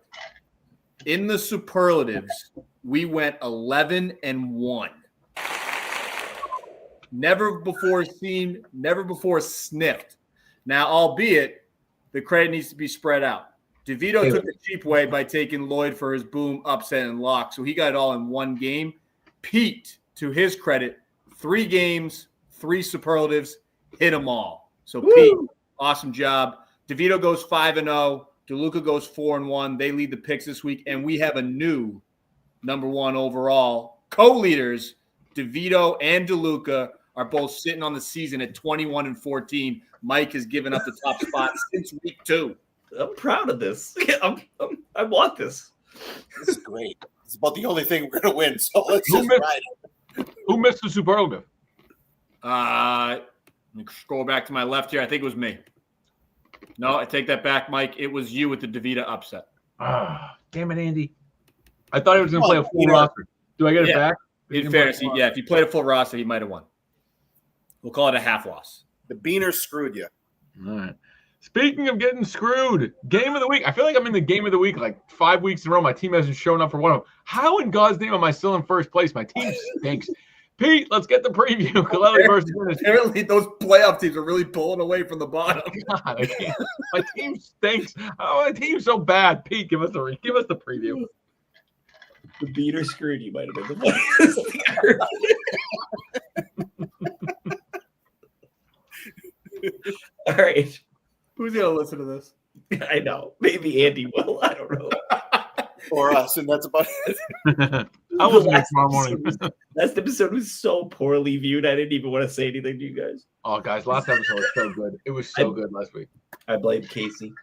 In the superlatives, we went 11-1. Never before seen, never before sniffed. Now, albeit, the credit needs to be spread out. DeVito took the cheap way by taking Lloyd for his boom, upset, and lock. So he got it all in one game. Pete, to his credit, 3 games, 3 superlatives, hit them all. So Pete, awesome job. DeVito goes 5-0. DeLuca goes 4-1. They lead the picks this week, and we have a new number 1 overall. Co-leaders, DeVito and DeLuca, are both sitting on the season at 21-14. Mike has given up the top spot since week 2. I'm proud of this. I want this. This is great. It's about the only thing we're going to win, so let's just ride it. Who missed the superlative? Let me scroll back to my left here. I think it was me. No, I take that back, Mike. It was you with the DeVita upset. Damn it, Andy. I thought he was going to play a full roster. Do I get it back? In fairness, if you played a full roster, he might have won. We'll call it a half loss. The Beaners screwed you. All right. Speaking of getting screwed, game of the week. I feel like I'm in the game of the week like 5 weeks in a row. My team hasn't shown up for one of them. How in God's name am I still in first place? My team stinks. Pete, let's get the preview. Kaleli versus Dennis. Apparently, those playoff teams are really pulling away from the bottom. God, I can't. My team stinks. Oh, my team's so bad. Pete, give us the preview. The beater screwed you might have been the All right. Who's going to listen to this? I know. Maybe Andy will. I don't know. Or us, and that's about it. I was tomorrow morning. Last episode was so poorly viewed. I didn't even want to say anything to you guys. Oh, guys, last episode was so good. It was so good last week. I blame Casey.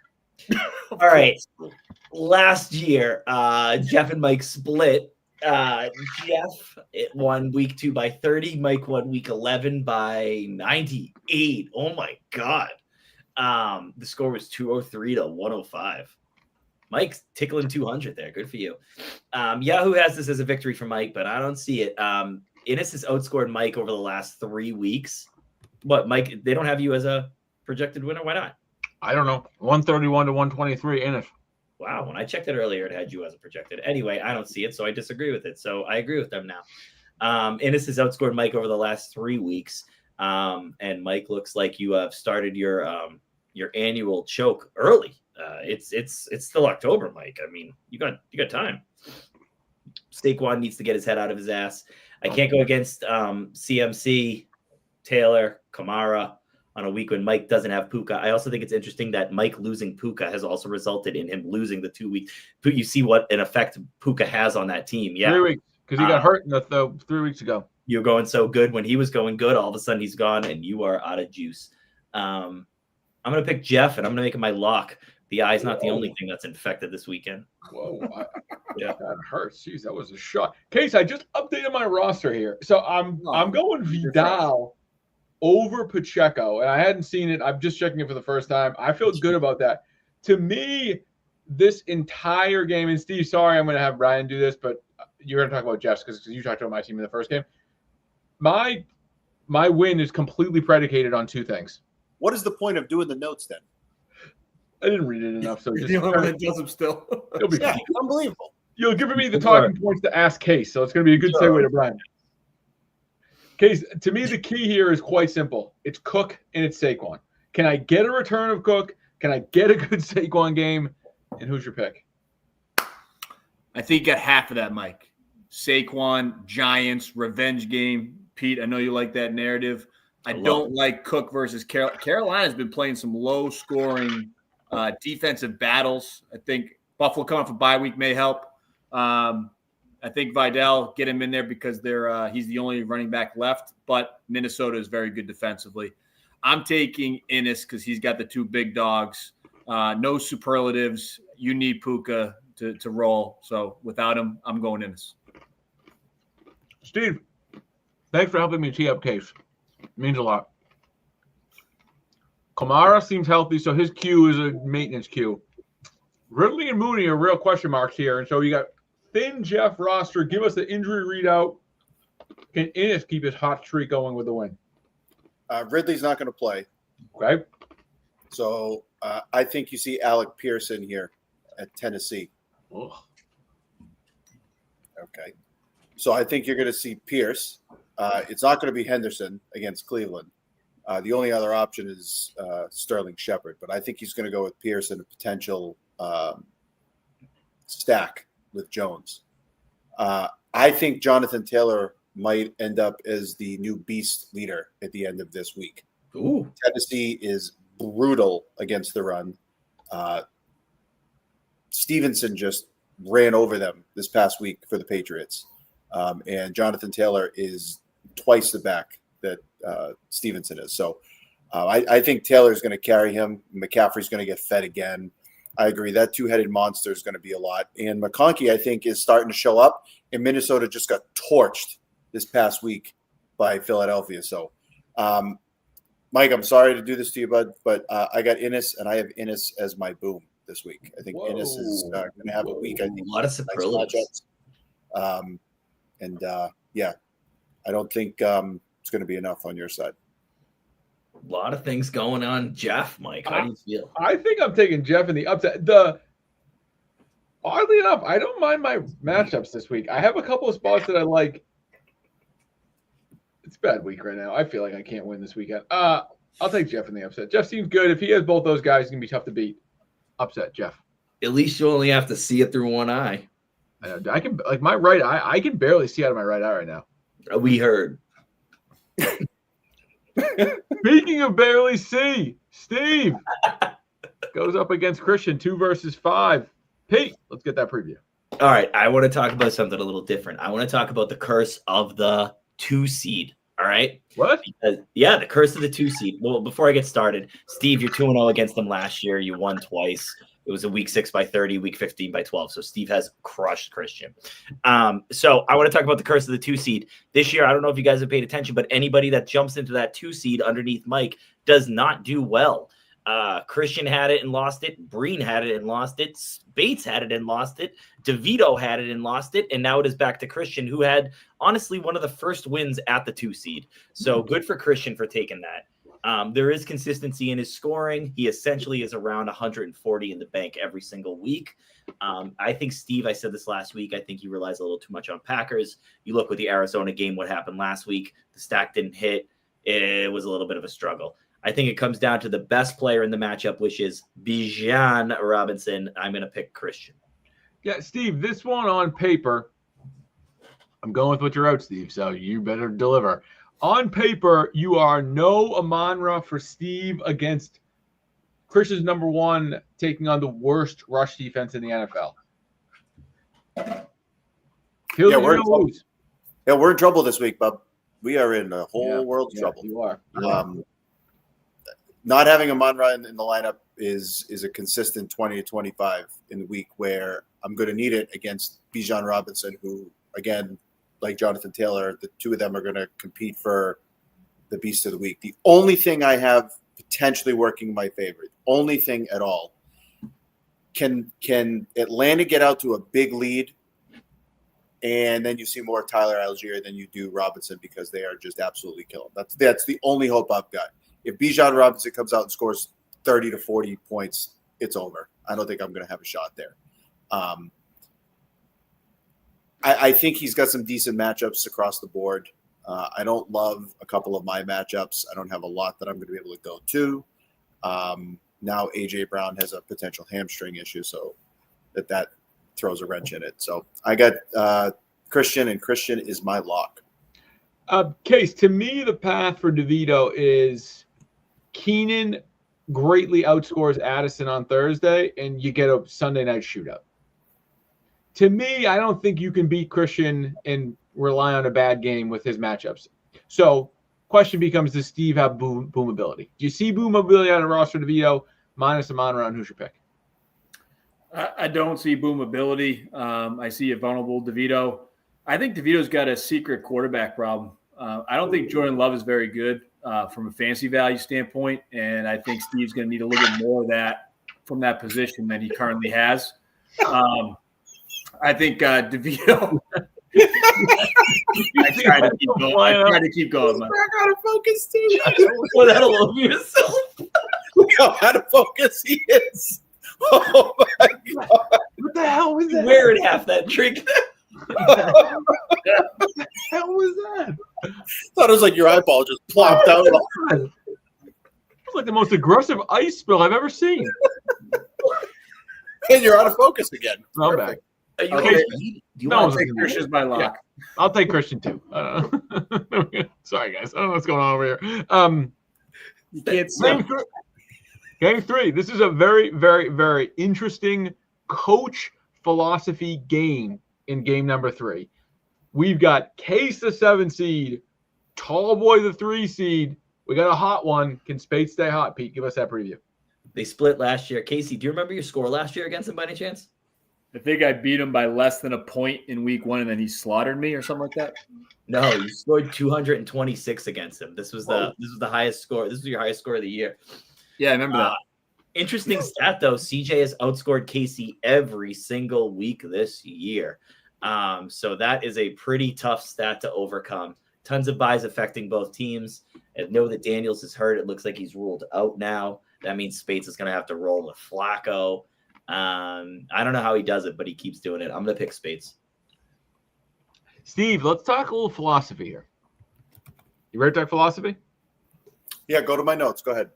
All right. Last year, Jeff and Mike split. Jeff won week 2 by 30. Mike won week 11 by 98. Oh my God. The score was 203 to 105. Mike's tickling 200 there. Good for you. Yahoo has this as a victory for Mike, but I don't see it. Innis has outscored Mike over the last 3 weeks. What, Mike, they don't have you as a projected winner? Why not? I don't know. 131 to 123, Innis. Wow, when I checked it earlier, it had you as a projected. Anyway, I don't see it, so I disagree with it. So I agree with them now. Innis has outscored Mike over the last 3 weeks, and Mike looks like you have started your annual choke early. It's still October, Mike. I mean, you got time. Saquon needs to get his head out of his ass. I can't go against CMC, Taylor, Kamara on a week when Mike doesn't have Puka. I also think it's interesting that Mike losing Puka has also resulted in him losing the 2 weeks. You see what an effect Puka has on that team. Yeah, 3 weeks because he got hurt in the 3 weeks ago. You're going so good when he was going good. All of a sudden he's gone and you are out of juice. I'm going to pick Jeff and I'm going to make him my lock. The eye's not the only thing that's infected this weekend. Whoa, yeah, that hurts. Jeez, that was a shock. Case, I just updated my roster here, so I'm going Vidal over Pacheco, and I hadn't seen it. I'm just checking it for the first time. I feel good about that. To me, this entire game, and Steve, sorry, I'm going to have Brian do this, but you're going to talk about Jeff's because you talked about my team in the first game. My win is completely predicated on 2 things. What is the point of doing the notes then? I didn't read it enough, so just the only one that does them still. It'll be unbelievable. You're giving me the talking points to ask Case, so it's going to be a good segue to Brian. Case, to me, the key here is quite simple. It's Cook and it's Saquon. Can I get a return of Cook? Can I get a good Saquon game? And who's your pick? I think you got half of that, Mike. Saquon, Giants, revenge game. Pete, I know you like that narrative. I don't like Cook versus Carolina. Carolina's been playing some low-scoring defensive battles. I think Buffalo coming off a bye week may help. I think Vidal, get him in there because he's the only running back left, but Minnesota is very good defensively. I'm taking Innis because he's got the 2 big dogs. No superlatives. You need Puka to roll. So without him, I'm going Innis. Steve, thanks for helping me tee up Case. It means a lot. Kamara seems healthy, so his Q is a maintenance Q. Ridley and Mooney are real question marks here, and so you got thin Jeff roster. Give us the injury readout. Can Innis keep his hot streak going with the win? Ridley's not going to play. Okay. So I think you see Alec Pearson here at Tennessee. Ugh. Okay. So I think you're going to see Pierce. It's not going to be Henderson against Cleveland. The only other option is Sterling Shepard, but I think he's going to go with Pierce and a potential stack with Jones. I think Jonathan Taylor might end up as the new beast leader at the end of this week. Ooh. Tennessee is brutal against the run. Stevenson just ran over them this past week for the Patriots. And Jonathan Taylor is twice the back that Stevenson is. So I think Taylor's going to carry him. McCaffrey's going to get fed again. I agree. That 2-headed monster is going to be a lot. And McConkey, I think, is starting to show up. And Minnesota just got torched this past week by Philadelphia. So, Mike, I'm sorry to do this to you, bud, but I got Innis, and I have Innis as my boom this week. I think Innis is going to have a week. I think a lot of superlatives. Yeah, I don't think it's going to be enough on your side. A lot of things going on. Jeff, Mike, how do you feel? I think I'm taking Jeff in the upset. Oddly enough, I don't mind my matchups this week. I have a couple of spots that I like. It's a bad week right now. I feel like I can't win this weekend. I'll take Jeff in the upset. Jeff seems good. If he has both those guys, it's going to be tough to beat. Upset, Jeff. At least you only have to see it through one eye. I can, like, my right eye, I can barely see out of my right eye right now. We heard. Speaking of barely see, Steve goes up against Christian, 2 versus 5. Pete, let's get that preview. All right, I want to talk about something a little different. I want to talk about the curse of the 2 seed. All right. What? Because, the curse of the 2 seed. Well, before I get started, Steve, you're 2-0 against them last year. You won twice. It was a week 6 by 30, week 15 by 12. So Steve has crushed Christian. So I want to talk about the curse of the 2 seed. This year, I don't know if you guys have paid attention, but anybody that jumps into that 2 seed underneath Mike does not do well. Christian had it and lost it. Breen had it and lost it. Bates had it and lost it. DeVito had it and lost it. And now it is back to Christian, who had, honestly, one of the first wins at the 2 seed. So good for Christian for taking that. There is consistency in his scoring. He essentially is around 140 in the bank every single week. I think, Steve, I said this last week, I think you realize a little too much on Packers. You look with the Arizona game, what happened last week. The stack didn't hit. It was a little bit of a struggle. I think it comes down to the best player in the matchup, which is Bijan Robinson. I'm going to pick Christian. Yeah, Steve, this one on paper, I'm going with what you wrote, Steve, so you better deliver. On paper, you are no Amon-Ra for Steve against Christian's number 1, taking on the worst rush defense in the NFL. We're in trouble this week, Bub. We are in a whole world of trouble. You are. Not having Amon-Ra in the lineup is a consistent 20 to 25 in the week where I'm going to need it against Bijan Robinson, who, again, like Jonathan Taylor, the two of them are going to compete for the Beast of the Week. The only thing I have potentially working in my favor, only thing at all, can Atlanta get out to a big lead, and then you see more Tyler Algier than you do Robinson because they are just absolutely killing. That's the only hope I've got. If Bijan Robinson comes out and scores 30 to 40 points, it's over. I don't think I'm going to have a shot there. I think he's got some decent matchups across the board. I don't love a couple of my matchups. I don't have a lot that I'm going to be able to go to. Now A.J. Brown has a potential hamstring issue, so that throws a wrench in it. So I got Christian, and Christian is my lock. Case, to me, the path for DeVito is Keenan greatly outscores Addison on Thursday, and you get a Sunday night shootout. To me, I don't think you can beat Christian and rely on a bad game with his matchups. So, question becomes, does Steve have boom ability? Do you see boom ability on a roster DeVito minus Amon-Ra, and who's your pick? I don't see boom ability. I see a vulnerable DeVito. I think DeVito's got a secret quarterback problem. I don't think Jordan Love is very good from a fantasy value standpoint, and I think Steve's going to need a little bit more of that from that position than he currently has. I think DeVito. I try to keep going. Man. I gotta focus too. Put out all over yourself. Look how out of focus he is. Oh my god! What the hell was that? Wearing half that trick. What the hell was that? I thought it was like your eyeball just plopped out. It was like the most aggressive ice spill I've ever seen. And you're out of focus again. I'm back. Are you Okay. okay? Do you want to Take Christian's my lock. Yeah. I'll take Christian too. Sorry, guys. I don't know what's going on over here. You can't see. Game 3. This is a very, very, very interesting coach philosophy game in game number 3. We've got Case, the 7 seed, Tall Boy, the 3 seed. We got a hot one. Can Spade stay hot, Pete? Give us that preview. They split last year. Casey, do you remember your score last year against him by any chance? I think I beat him by less than a point in week 1, and then he slaughtered me or something like that. No, you scored 226 against him. This was the highest score. This was your highest score of the year. Yeah, I remember that. Interesting stat though. CJ has outscored Casey every single week this year. So that is a pretty tough stat to overcome. tons of buys affecting both teams. I know that Daniels is hurt. It looks like he's ruled out now. That means Spates is going to have to roll with Flacco. I don't know how he does it, but he keeps doing it. I'm going to pick Spates. Steve, let's talk a little philosophy here. You ready to talk philosophy? Yeah, go to my notes. Go ahead.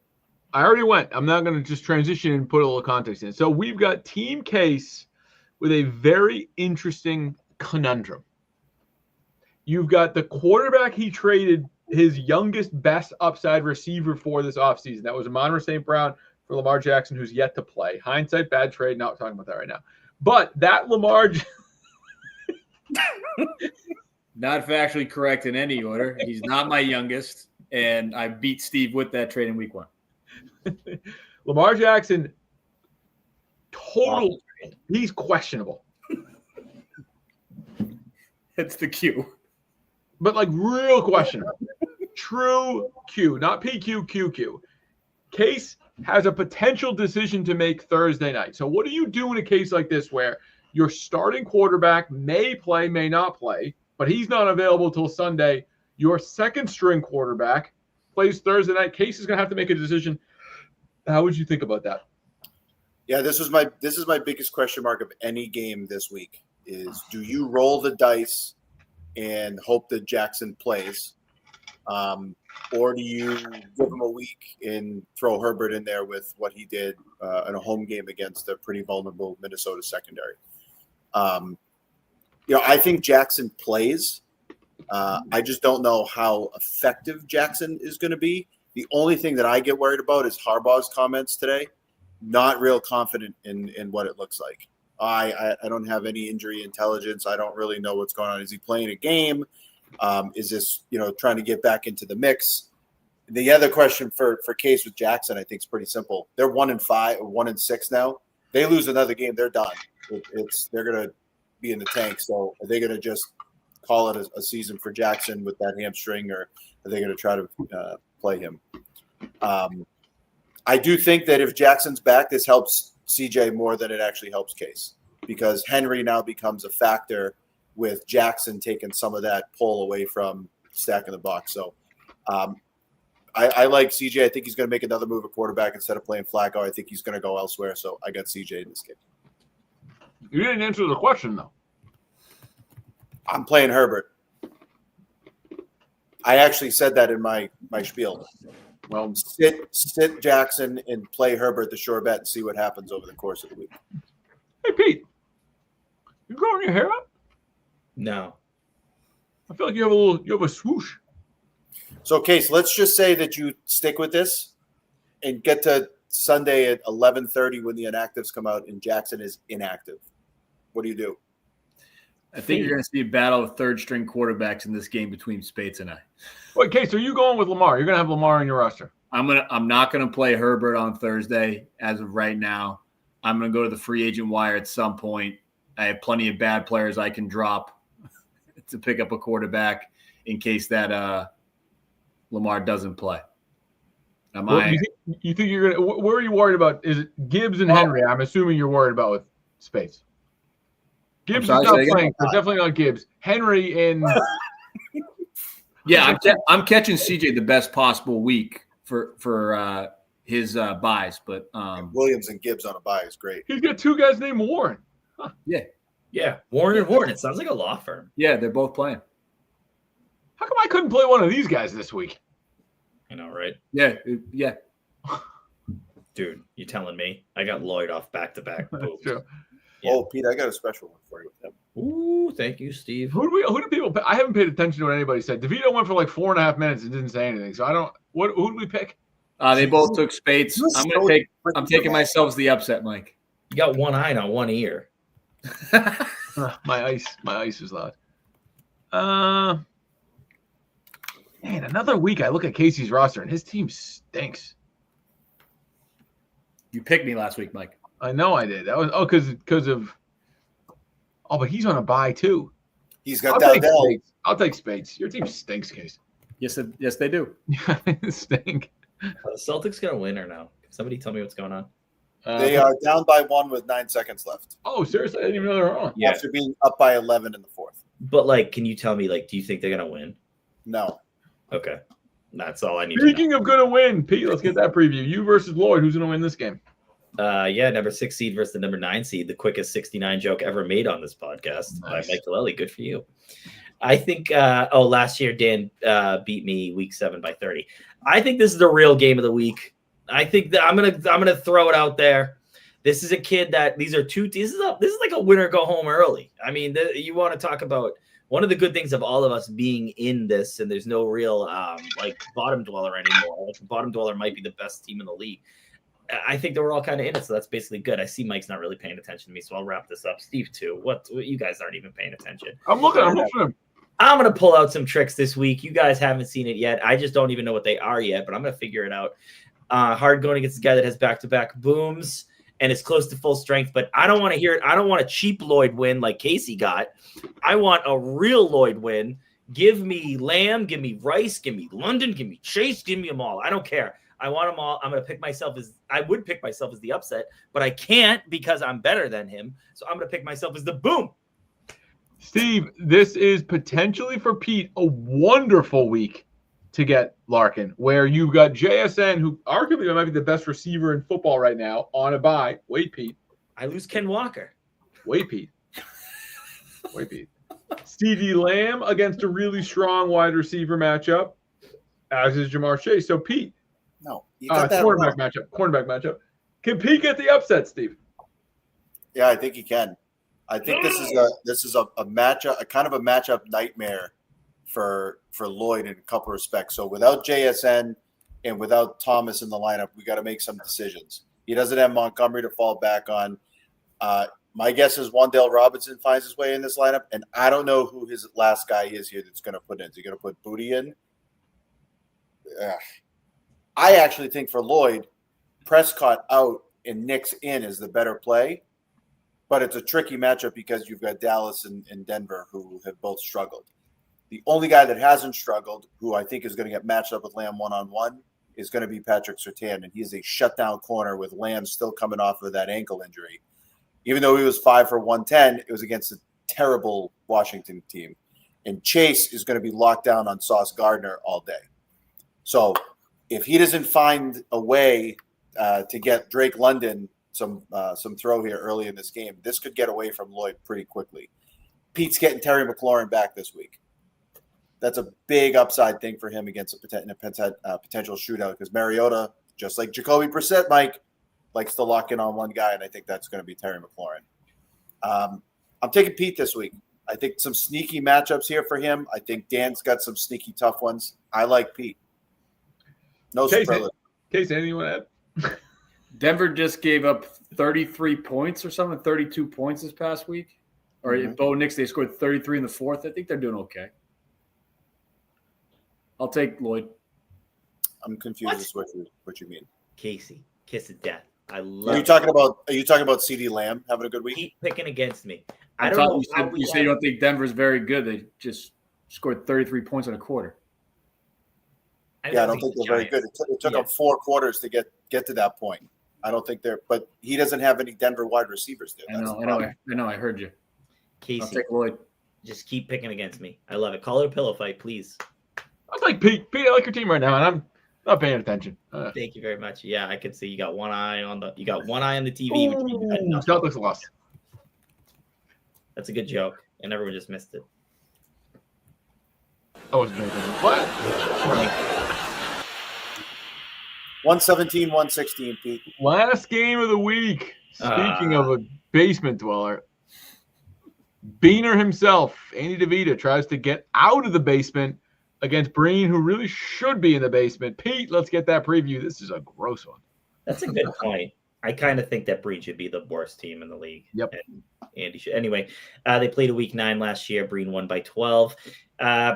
I already went. I'm not going to just transition and put a little context in. So we've got Team Case with a very interesting conundrum. You've got the quarterback he traded his youngest, best upside receiver for this offseason. That was Amon-Ra St. Brown for Lamar Jackson, who's yet to play. Hindsight, bad trade. Not talking about that right now. But that Lamar Not factually correct in any order. He's not my youngest, and I beat Steve with that trade in week 1. Lamar Jackson, he's questionable. That's the cue. But like real questionable. True Q, not PQ, QQ. Case has a potential decision to make Thursday night. So what do you do in a case like this where your starting quarterback may play, may not play, but he's not available till Sunday? Your second string quarterback plays Thursday night. Case is going to have to make a decision. How would you think about that? Yeah, this is my biggest question mark of any game this week is, do you roll the dice and hope that Jackson plays? Or do you give him a week and throw Herbert in there with what he did in a home game against a pretty vulnerable Minnesota secondary? I think Jackson plays. I just don't know how effective Jackson is going to be. The only thing that I get worried about is Harbaugh's comments today. Not real confident in what it looks like. I don't have any injury intelligence. I don't really know what's going on. Is he playing a game? Is this, trying to get back into the mix? The other question for Case with Jackson, I think, is pretty simple. They're 1-5 or 1-6 now. They lose another game, they're done. They're going to be in the tank. So are they going to just call it a season for Jackson with that hamstring, or are they going to try to play him? I do think that if Jackson's back, this helps CJ more than it actually helps Case, because Henry now becomes a factor with Jackson taking some of that pull away from stacking the box. So I like CJ. I think he's going to make another move at quarterback instead of playing Flacco. I think he's going to go elsewhere. So I got CJ in this game. You didn't answer the question, though. I'm playing Herbert. I actually said that in my spiel. Well, sit Jackson and play Herbert the sure bet and see what happens over the course of the week. Hey, Pete, you growing your hair up? No. I feel like you have a swoosh. So, Case, let's just say that you stick with this and get to Sunday at 11:30 when the inactives come out and Jackson is inactive. What do you do? I think you're going to see a battle of third-string quarterbacks in this game between Spates and I. Wait, Case, are you going with Lamar? You're going to have Lamar on your roster. I'm not going to play Herbert on Thursday as of right now. I'm going to go to the free agent wire at some point. I have plenty of bad players I can drop to pick up a quarterback in case that Lamar doesn't play. You think you're going to – where are you worried about? Is it Gibbs and Henry? I'm assuming you're worried about with Spates. Gibbs is not playing. So definitely not Gibbs. Henry and yeah, I'm catching CJ the best possible week for his buys, but Williams and Gibbs on a buy is great. He's got two guys named Warren. Huh. Yeah, Warren and Warren. It sounds like a law firm. Yeah, they're both playing. How come I couldn't play one of these guys this week? I know, right? Yeah. Dude, you telling me? I got Lloyd off back-to-back. True. Yeah. Oh, Pete, I got a special one for you with him. Ooh, thank you, Steve. Who do people pick? I haven't paid attention to what anybody said. DeVito went for like 4.5 minutes and didn't say anything. So I don't. Who did we pick? They both took Spates. I'm taking myself as the upset, Mike. You got one eye on one ear. My ice is loud. Man, another week I look at Casey's roster and his team stinks. You picked me last week, Mike. I know I did. That was because of. Oh, but he's on a bye too. He's got Dowdell. I'll take Spates. Your team stinks, Case. Yes, they do. Stink. Are the Celtics gonna win or no? Can somebody tell me what's going on? They are down by 1 with 9 seconds left. Oh, seriously? I didn't even know they were on. Yeah. After being up by 11 in the fourth. But can you tell me, do you think they're gonna win? No. Okay. That's all I need to know. Speaking of going to win, Pete, let's get that preview. You versus Lloyd. Who's going to win this game? Number 6 seed versus the number 9 seed. The quickest 69 joke ever made on this podcast by Mike Lely. Good for you. I think, last year Dan beat me week 7 by 30. I think this is the real game of the week. I think that I'm gonna throw it out there. This is a kid that this is like a winner go home early. I mean, you want to talk about one of the good things of all of us being in this, and there's no real bottom dweller anymore. Like, the bottom dweller might be the best team in the league. I think that we're all kind of in it, so that's basically good. I see Mike's not really paying attention to me, so I'll wrap this up. Steve, too. What you guys aren't even paying attention. I'm looking. I'm going to pull out some tricks this week. You guys haven't seen it yet. I just don't even know what they are yet, but I'm going to figure it out. Hard going against the guy that has back-to-back booms and is close to full strength, but I don't want to hear it. I don't want a cheap Lloyd win like Casey got. I want a real Lloyd win. Give me Lamb, give me Rice, give me London, give me Chase, give me them all. I don't care. I want them all. I would pick myself as the upset, but I can't because I'm better than him. So I'm going to pick myself as the boom. Steve, this is potentially for Pete a wonderful week to get Larkin, where you've got JSN, who arguably might be the best receiver in football right now, on a bye. Wait, Pete. I lose Ken Walker. Wait, Pete. Wait, Pete. CD Lamb against a really strong wide receiver matchup, as is Jamar Chase. So, Pete. No, you got that cornerback matchup. Can Pete get the upset, Steve? Yeah, I think he can. I think this is a matchup, a kind of a matchup nightmare for Lloyd in a couple of respects. So without JSN and without Thomas in the lineup, we got to make some decisions. He doesn't have Montgomery to fall back on. My guess is Wan'Dale Robinson finds his way in this lineup, and I don't know who his last guy is here that's going to put in. Is he going to put Booty in? I actually think for Lloyd, Prescott out and Nix in is the better play. But it's a tricky matchup because you've got Dallas and Denver who have both struggled. The only guy that hasn't struggled, who I think is going to get matched up with Lamb one-on-one, is going to be Patrick Surtain, and he's a shutdown corner with Lamb still coming off of that ankle injury. Even though he was 5 for 110, it was against a terrible Washington team. And Chase is going to be locked down on Sauce Gardner all day. So if he doesn't find a way to get Drake London some throw here early in this game, this could get away from Lloyd pretty quickly. Pete's getting Terry McLaurin back this week. That's a big upside thing for him against a potential shootout because Mariota, just like Jacoby Brissett, Mike, likes to lock in on one guy, and I think that's going to be Terry McLaurin. I'm taking Pete this week. I think some sneaky matchups here for him. I think Dan's got some sneaky tough ones. I like Pete. No superlative. Casey, anything you want to add? Denver just gave up 33 points or something, 32 points this past week. Or Bo Nix, they scored 33 in the fourth. I think they're doing okay. I'll take Lloyd. I'm confused as to what you mean. Casey, kiss of death. I love. Are you talking about CD Lamb having a good week? Keep picking against me. I don't know. You say you don't think Denver's very good. They just scored 33 points in a quarter. I don't think they're very good. It took them 4 quarters to get to that point. I don't think they're – but he doesn't have any Denver wide receivers there. I know. I heard you. Casey, I'll take Lloyd. Just keep picking against me. I love it. Call it a pillow fight, please. I like Pete. Pete, I like your team right now, and I'm not paying attention. Thank you very much. Yeah, I could see you got one eye on the TV. Celtics lost. That's a good joke, and everyone just missed it. I wasn't joking. What? 117, 116, Pete. Last game of the week. Speaking of a basement dweller, Beaner himself, Andy DeVita, tries to get out of the basement against Breen, who really should be in the basement. Pete, let's get that preview. This is a gross one. That's a good point. I kind of think that Breen should be the worst team in the league. Yep. And Andy should. Anyway, they played a week 9 last year. Breen won by 12.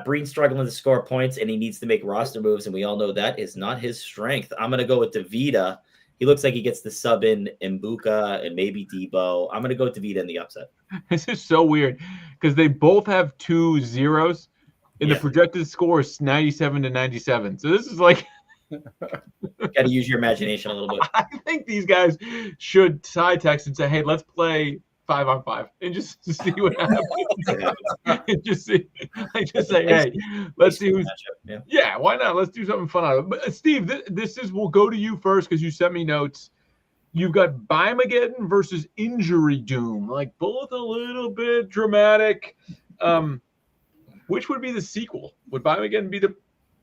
Breen's struggling to score points, and he needs to make roster moves, and we all know that is not his strength. I'm going to go with DeVita. He looks like he gets the sub in Mbuka and maybe Debo. I'm going to go with DeVita in the upset. This is so weird because they both have 2 zeros, and the projected score is 97 to 97. So this is like got to use your imagination a little bit. I think these guys should side text and say, hey, let's play 5-on-5 and just see what happens. And just say, hey, let's see who's. Yeah, why not? Let's do something fun out of it. But Steve, we'll go to you first because you sent me notes. You've got Bimageddon versus Injury Doom, like both a little bit dramatic. Which would be the sequel? Would Bimageddon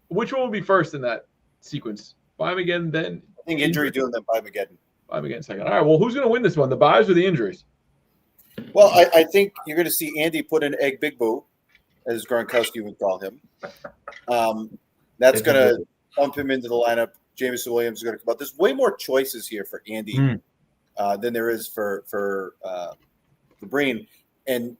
which one would be first in that sequence? Bimageddon, then I think Injury Doom, then Bimageddon. Bimageddon second. All right. Well, who's going to win this one? The buys or the injuries? Well, I think you're going to see Andy put in Egg Big Boo, as Gronkowski would call him. That's going to bump him into the lineup. Jameson Williams is going to come out. There's way more choices here for Andy than there is for Breen, and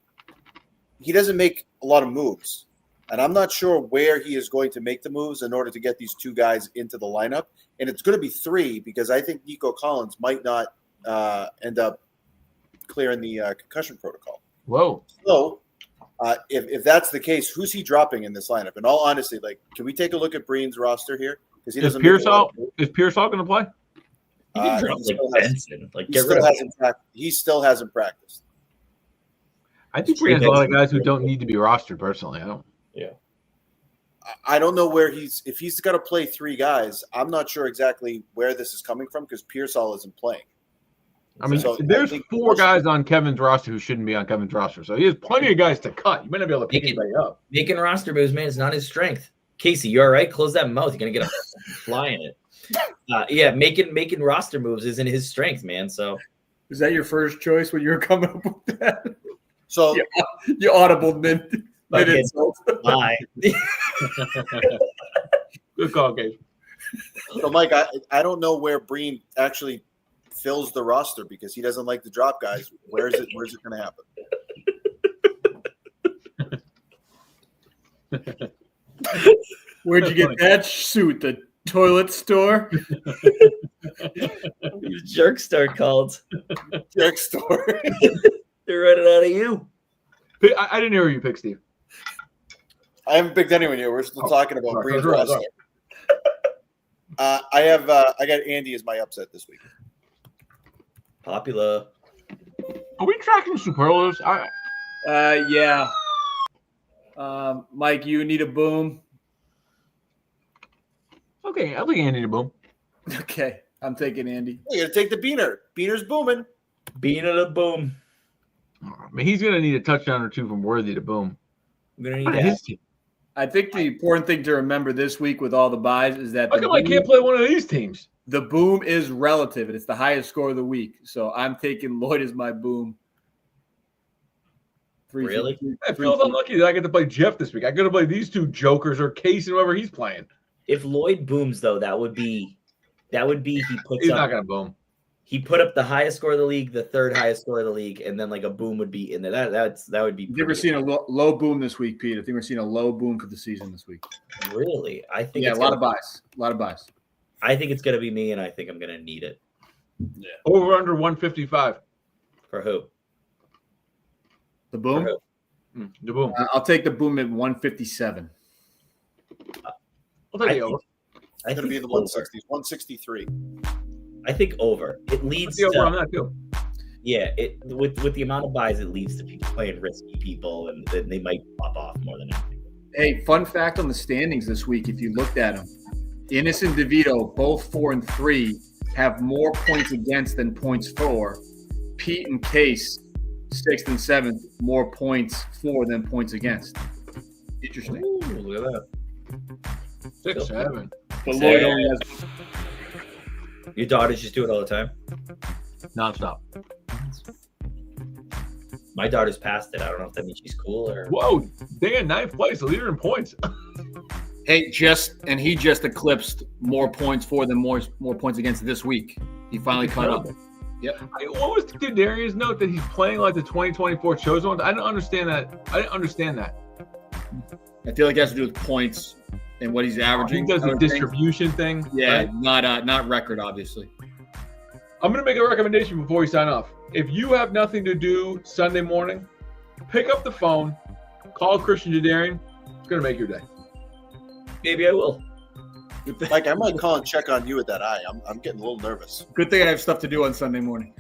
he doesn't make a lot of moves. And I'm not sure where he is going to make the moves in order to get these two guys into the lineup. And it's going to be 3 because I think Nico Collins might not end up clearing the concussion protocol. Whoa. So if that's the case, who's he dropping in this lineup? In all honesty, can we take a look at Breen's roster here? Because he doesn't. Is Pearsall going to play? He can drop Benson. He still hasn't practiced. I think Breen has a lot of guys who don't need to be rostered. Personally, I don't. Yeah. I don't know if he's got to play 3 guys. I'm not sure exactly where this is coming from because Pearsall isn't playing. I mean, there's 4 guys on Kevin's roster who shouldn't be on Kevin's roster, so he has plenty of guys to cut. You might not be able to pick anybody up. Making roster moves, man, is not his strength. Casey, you all right? Close that mouth. You're gonna get a fly in it. Making roster moves isn't his strength, man. So, is that your first choice when you were coming up with that? So you audible mid insult. Bye. Good call, Casey. So, Mike, I don't know where Breen actually fills the roster because he doesn't like to drop guys. Where's it going to happen? Where'd you get that suit? The toilet store? Jerk store called. Jerk store. They're running out of you. I didn't hear you pick, Steve. I haven't picked anyone yet. We're still talking about Breen's roster. I got Andy as my upset this week. Popular. Are we tracking superlatives? Yeah. Mike, you need a boom. Okay, I think Andy need a boom. Okay, I'm taking Andy. You got to take the Beaner. Beaner's booming. Beaner to boom. I mean, he's going to need a touchdown or 2 from Worthy to boom. I'm going to need his team. I think the important thing to remember this week with all the buys is that how come I can't play one of these teams? The boom is relative, and it's the highest score of the week. So I'm taking Lloyd as my boom. Really? I feel unlucky that I get to play Jeff this week. I got to play these 2 jokers or Case and whoever he's playing. If Lloyd booms, though, that would be He's not going to boom. He put up the highest score of the league, the 3rd highest score of the league, and then a boom would be in there. That would be. You've never seen a low boom this week, Pete. I think we're seeing a low boom for the season this week. Really? I think. Yeah, a lot of buys. I think it's going to be me, and I think I'm going to need it. Yeah. Over under 155. For who? The boom. The boom. I'll take the boom at 157. I'll take the over. It's going to be in the 160s, 163. I think over. It leads the over on that too. Yeah, with the amount of buys, it leads to people playing risky people, and then they might pop off more than anything. Hey, fun fact on the standings this week, if you looked at them, Innes and DeVito, both 4 and 3, have more points against than points for. Pete and Case, 6th and 7th, more points for than points against. Interesting. Ooh, look at that. 6, 7. But Lloyd only has. Your daughters just do it all the time? Nonstop. My daughter's passed it. I don't know if that means she's cool or. Whoa, they got 9th place, the leader in points. Hey, he just eclipsed more points for than more points against this week. He finally caught up. Yep. What was Darius' note that he's playing like the 2024 chosen ones? I didn't understand that. I feel like it has to do with points and what he's averaging. He does the distribution thing. Yeah, right? not record, obviously. I'm going to make a recommendation before we sign off. If you have nothing to do Sunday morning, pick up the phone, call Christian Jadarian. It's going to make your day. Maybe I will. Like, I might call and check on you with that eye. I'm getting a little nervous. Good thing I have stuff to do on Sunday morning.